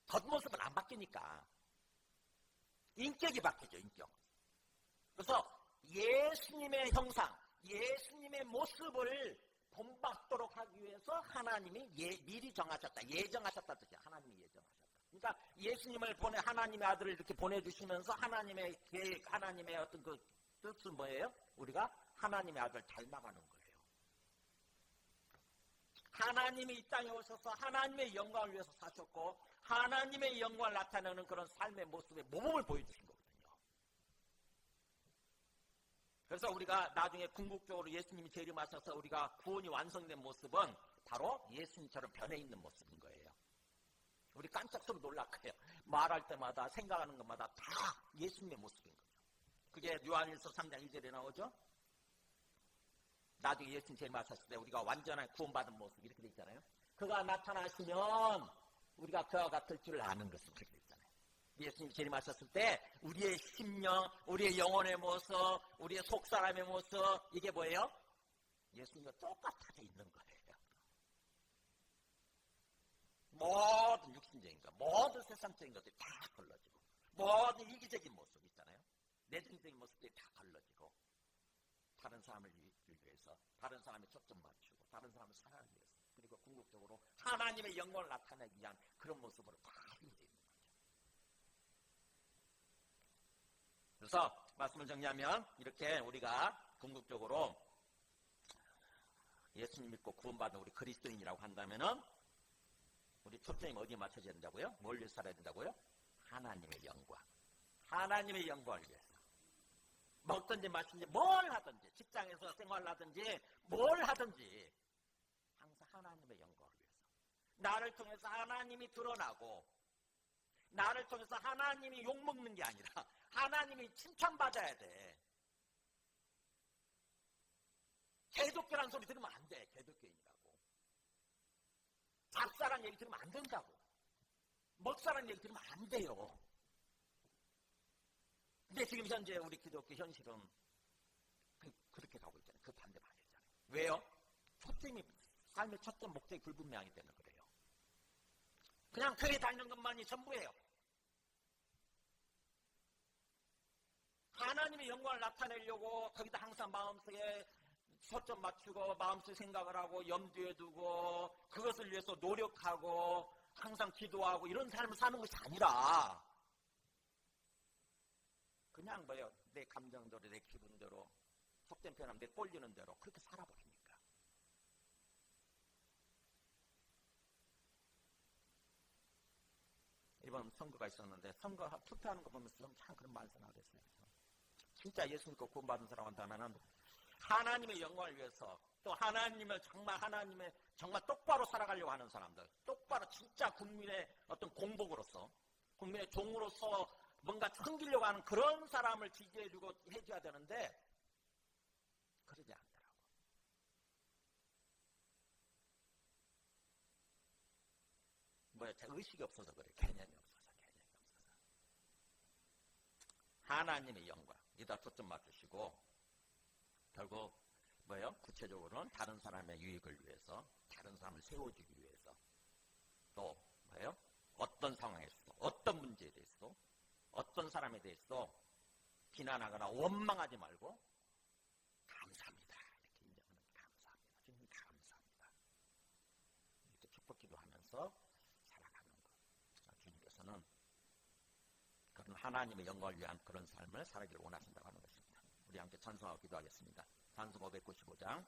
겉모습은 안 바뀌니까 인격이 바뀌죠. 인격. 그래서 예수님의 형상, 예수님의 모습을 본받도록 하기 위해서 하나님이 미리 정하셨다. 예정하셨다 뜻이야. 하나님이 예정하셨다. 그러니까 예수님을 하나님의 아들을 이렇게 보내주시면서 하나님의 계획, 하나님의 어떤 그 뜻은 뭐예요? 우리가 하나님의 아들을 닮아가는 거예요. 하나님이 이 땅에 오셔서 하나님의 영광을 위해서 사셨고 하나님의 영광을 나타내는 그런 삶의 모습의 모범을 보여주신 거거든요. 그래서 우리가 나중에 궁극적으로 예수님이 재림하셔서 우리가 구원이 완성된 모습은 바로 예수님처럼 변해 있는 모습인 거예요. 우리 깜짝 소리 놀랄 거예요. 말할 때마다 생각하는 것마다 다 예수님의 모습인 거죠. 그게 요한일서 3장 2절에 나오죠. 나중에 예수님 재림하셨을 때 우리가 완전한 구원받은 모습 이렇게 돼 있잖아요. 그가 나타나시면 우리가 그와 같을 줄 아는 것은 그렇게 돼 있잖아요. 예수님 재림하셨을 때 우리의 심령, 우리의 영혼의 모습, 우리의 속사람의 모습 이게 뭐예요? 예수님과 똑같아져 있는 거예요. 모든 육신적인 것, 모든 세상적인 것들이 다 걸러지고 모든 이기적인 모습 있잖아요. 내정적인 모습들이 다 걸러지고 다른 사람을 위해서 다른 사람에 초점 맞추고 다른 사람을 사랑하기 위해서 그리고 궁극적으로 하나님의 영광을 나타내기 위한 그런 모습으로 다 이루어져 있는 거죠. 그래서 말씀을 정리하면 이렇게 우리가 궁극적으로 예수님 믿고 구원받은 우리 그리스도인이라고 한다면은 우리 초점이 어디에 맞춰져야 된다고요? 뭘 위해서 살아야 된다고요? 하나님의 영광. 하나님의 영광을 위해서. 먹든지 마시든지 뭘 하든지 직장에서 생활하든지 뭘 하든지 항상 하나님의 영광을 위해서. 나를 통해서 하나님이 드러나고 나를 통해서 하나님이 욕먹는 게 아니라 하나님이 칭찬받아야 돼. 개독교라는 소리 들으면 안 돼. 개독교인이라고. 잡사란 얘기 들으면 안 된다고. 먹사란 얘기 들으면 안 돼요. 근데 지금 현재 우리 기독교 현실은 그렇게 가고 있잖아요. 그 반대 방향이잖아요. 왜요? 초점이, 삶의 초점 목적이 불분명하기 때문에 그래요. 그냥 교회 다니는 것만이 전부예요. 하나님의 영광을 나타내려고 거기다 항상 마음속에 초점 맞추고 마음속에 생각을 하고 염두에 두고 그것을 위해서 노력하고 항상 기도하고 이런 삶을 사는 것이 아니라 그냥 뭐예요? 내 감정대로 내 기분대로 속된 표현하면 내 꼴리는 대로 그렇게 살아버리니까. 한번 선거가 있었는데 선거 투표하는 거 보면서 참 그런 말을 생각했어요. 진짜 예수 믿고 구원받은 사람한테는 하나님의 영광을 위해서 또 하나님을 정말 똑바로 살아가려고 하는 사람들, 똑바로 진짜 국민의 어떤 공복으로서 국민의 종으로서 뭔가 섬기려고 하는 그런 사람을 지지해주고 해줘야 되는데 그러지 않더라고. 뭐야, 의식이 없어서 그래. 개념이 없어서. 하나님의 영광 여기다 초점 맞추시고 결국 뭐예요? 구체적으로는 다른 사람의 유익을 위해서, 다른 사람을 세워주기 위해서, 또 뭐예요? 어떤 상황에서도, 어떤 문제에 대해서도, 어떤 사람에 대해서도 비난하거나 원망하지 말고 감사합니다. 이렇게 인정하는 감사합니다. 주님 감사합니다. 이렇게 축복기도 하면서 살아가는 것. 주님께서는 그런 하나님의 영광을 위한 그런 삶을 살아기를 원하신다고 하는 것입니다. 우리 함께 찬송하고 기도하겠습니다. 찬송 595장.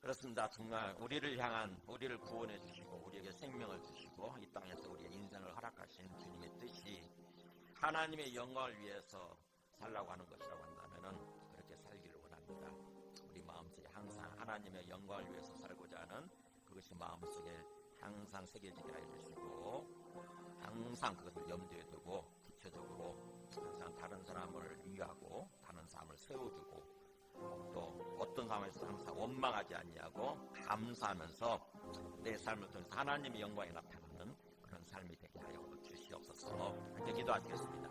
그렇습니다. 정말 우리를 구원해 주시고 우리에게 생명을 주시고 이 땅에서 우리의 인생을 허락하신 주님의 뜻이 하나님의 영광을 위해서 살라고 하는 것이라고 한다면 그렇게 살기를 원합니다. 우리 마음속에 항상 하나님의 영광을 위해서 살고자 하는 그것이 마음속에 항상 새겨지게 해주시고 항상 그것을 염두에 두고 구체적으로 항상 다른 사람을 위하고 다른 사람을 세워주고 또 어떤 상황에서 항상 원망하지 않냐고 감사하면서 내 삶을 통해서 하나님의 영광이 나타나는 그런 삶이 되게 하여 주시옵소서. 이렇게 기도하시겠습니다.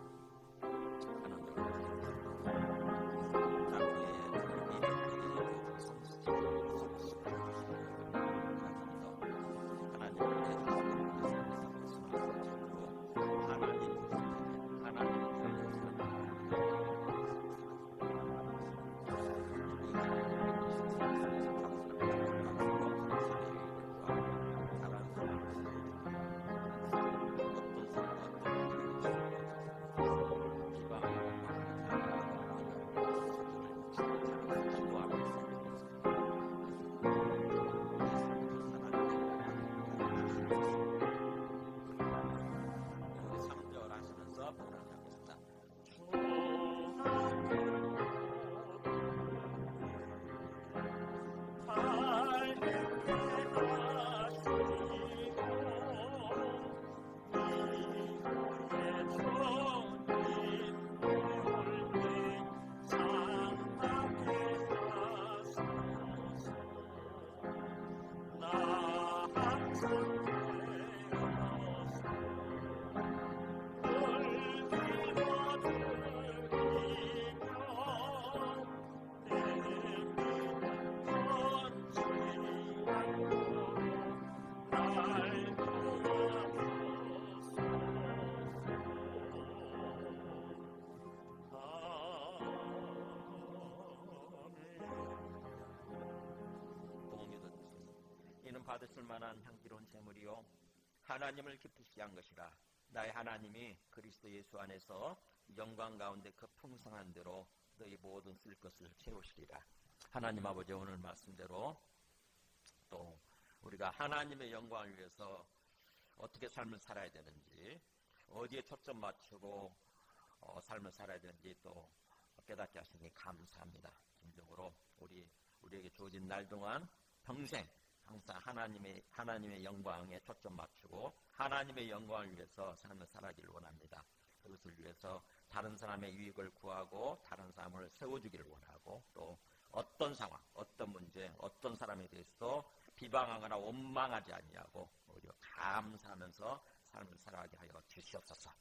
받으실 만한 향기로운 제물이요 하나님을 기쁘시게 한 것이라. 나의 하나님이 그리스도 예수 안에서 영광 가운데 그 풍성한 대로 너희 모든 쓸 것을 채우시리라. 하나님 아버지, 오늘 말씀대로 또 우리가 하나님의 영광을 위해서 어떻게 삶을 살아야 되는지, 어디에 초점 맞추고 삶을 살아야 되는지 또 깨닫게 하시니 감사합니다. 개인적으로 우리 우리에게 주어진 날 동안 평생 항상 하나님의 영광에 초점 맞추고 하나님의 영광을 위해서 삶을 살아기를 원합니다. 그것을 위해서 다른 사람의 유익을 구하고 다른 사람을 세워주기를 원하고 또 어떤 상황, 어떤 문제, 어떤 사람에 대해서 비방하거나 원망하지 아니하고 오히려 감사하면서 삶을 살아가게 하여 주시옵소서.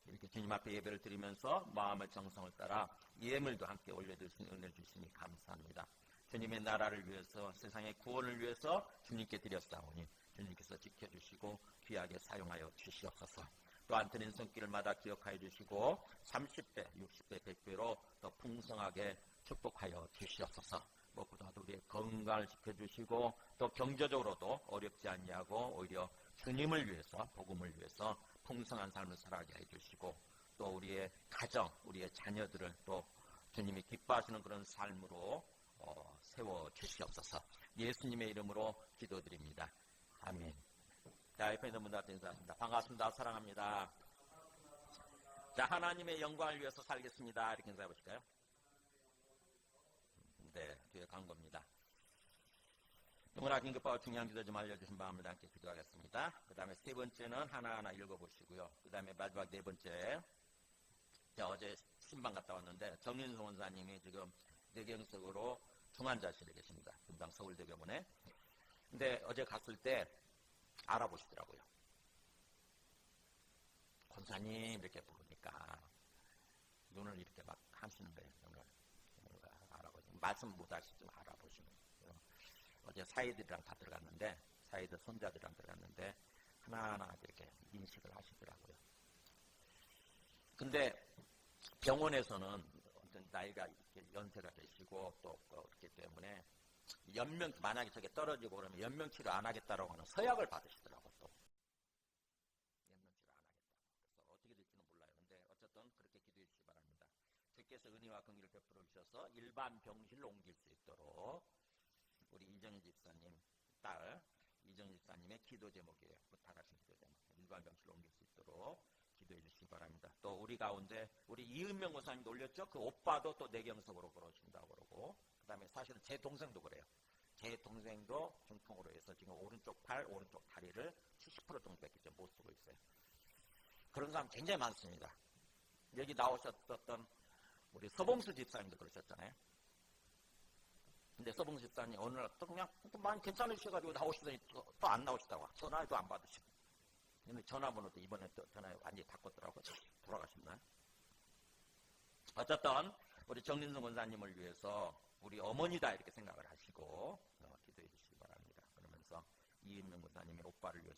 이렇게 주님 앞에 예배를 드리면서 마음의 정성을 따라 예물도 함께 올려주시니 은혜 주시니 감사합니다. 주님의 나라를 위해서 세상의 구원을 위해서 주님께 드렸사오니 주님께서 지켜주시고 귀하게 사용하여 주시옵소서. 또한 드린 손길마다 기억하여 주시고 30배, 60배, 100배로 더 풍성하게 축복하여 주시옵소서. 무엇보다도 우리의 건강을 지켜주시고 또 경제적으로도 어렵지 아니하고 오히려 주님을 위해서 복음을 위해서 풍성한 삶을 살아가게 해주시고 또 우리의 가정, 우리의 자녀들을 또 주님이 기뻐하시는 그런 삶으로 세워주시옵소서. 예수님의 이름으로 기도드립니다. 아멘. 자, 옆에 있는 분들한테 인사합니다. 반갑습니다. 사랑합니다. 자, 하나님의 영광을 위해서 살겠습니다. 이렇게 인사해 보실까요? 네, 뒤에 간 겁니다. 누구나 긴급하고 중요한 기도 좀 알려주신 마음을 함께 기도하겠습니다. 그 다음에 세 번째는 하나하나 읽어보시고요. 그 다음에 마지막 네 번째, 제가 어제 신방 갔다 왔는데 정윤성 원사님이 지금 뇌경색으로 중환자실에 계십니다. 금방 서울대병원에. 근데 어제 갔을 때 알아보시더라고요. 권사님 이렇게 부르니까 눈을 이렇게 막 하시는 거예요. 눈을 알아보시고 말씀 못하시 좀 알아보시는 거예요. 어제 사이들이랑 다 들어갔는데 사이들 손자들이랑 들어갔는데 하나하나 이렇게 인식을 하시더라고요. 근데 병원에서는 나이가 이렇게 연세가 되시고 또 그렇기 때문에 만약에 저게 떨어지고 그러면 연명치료 안 하겠다라고 하는 서약을 받으시더라고요. 또 연명치료 안 하겠다고. 그래서 어떻게 될지는 몰라요. 근데 어쨌든 그렇게 기도해 주시기 바랍니다. 주께서 은혜와 긍휼을 베풀어 주셔서 일반 병실로 옮길 수 있도록 우리 이정희 집사님 딸 이정희 집사님의 기도 제목이에요. 부탁하신 기도 제목. 일반 병실로 옮길 수 있도록 기도해 주시기 바랍니다. 또 우리 가운데 우리 이은명 목사님도 올렸죠. 그 오빠도 또 뇌경색으로 그러신다고 그러고 그 다음에 사실은 제 동생도 그래요. 제 동생도 중풍으로 해서 지금 오른쪽 팔, 오른쪽 다리를 70% 정도밖에 못 쓰고 있어요. 그런 사람 굉장히 많습니다. 여기 나오셨던 우리 서봉수 집사님도 그러셨잖아요. 근데 서봉수 집사님 어느 날 또 그냥 많이 괜찮으셔가지고 나오시더니 또 안 나오시다고 전화도 안 받으시고 근데 전화번호도 이번에 또 전화 완전히 바꿨더라고요. 돌아가셨나요? 어쨌든 우리 정린성 원사님을 위해서 우리 어머니다 이렇게 생각을 하시고 기도해 주시기 바랍니다. 그러면서 이은명 원사님의 오빠를 위해서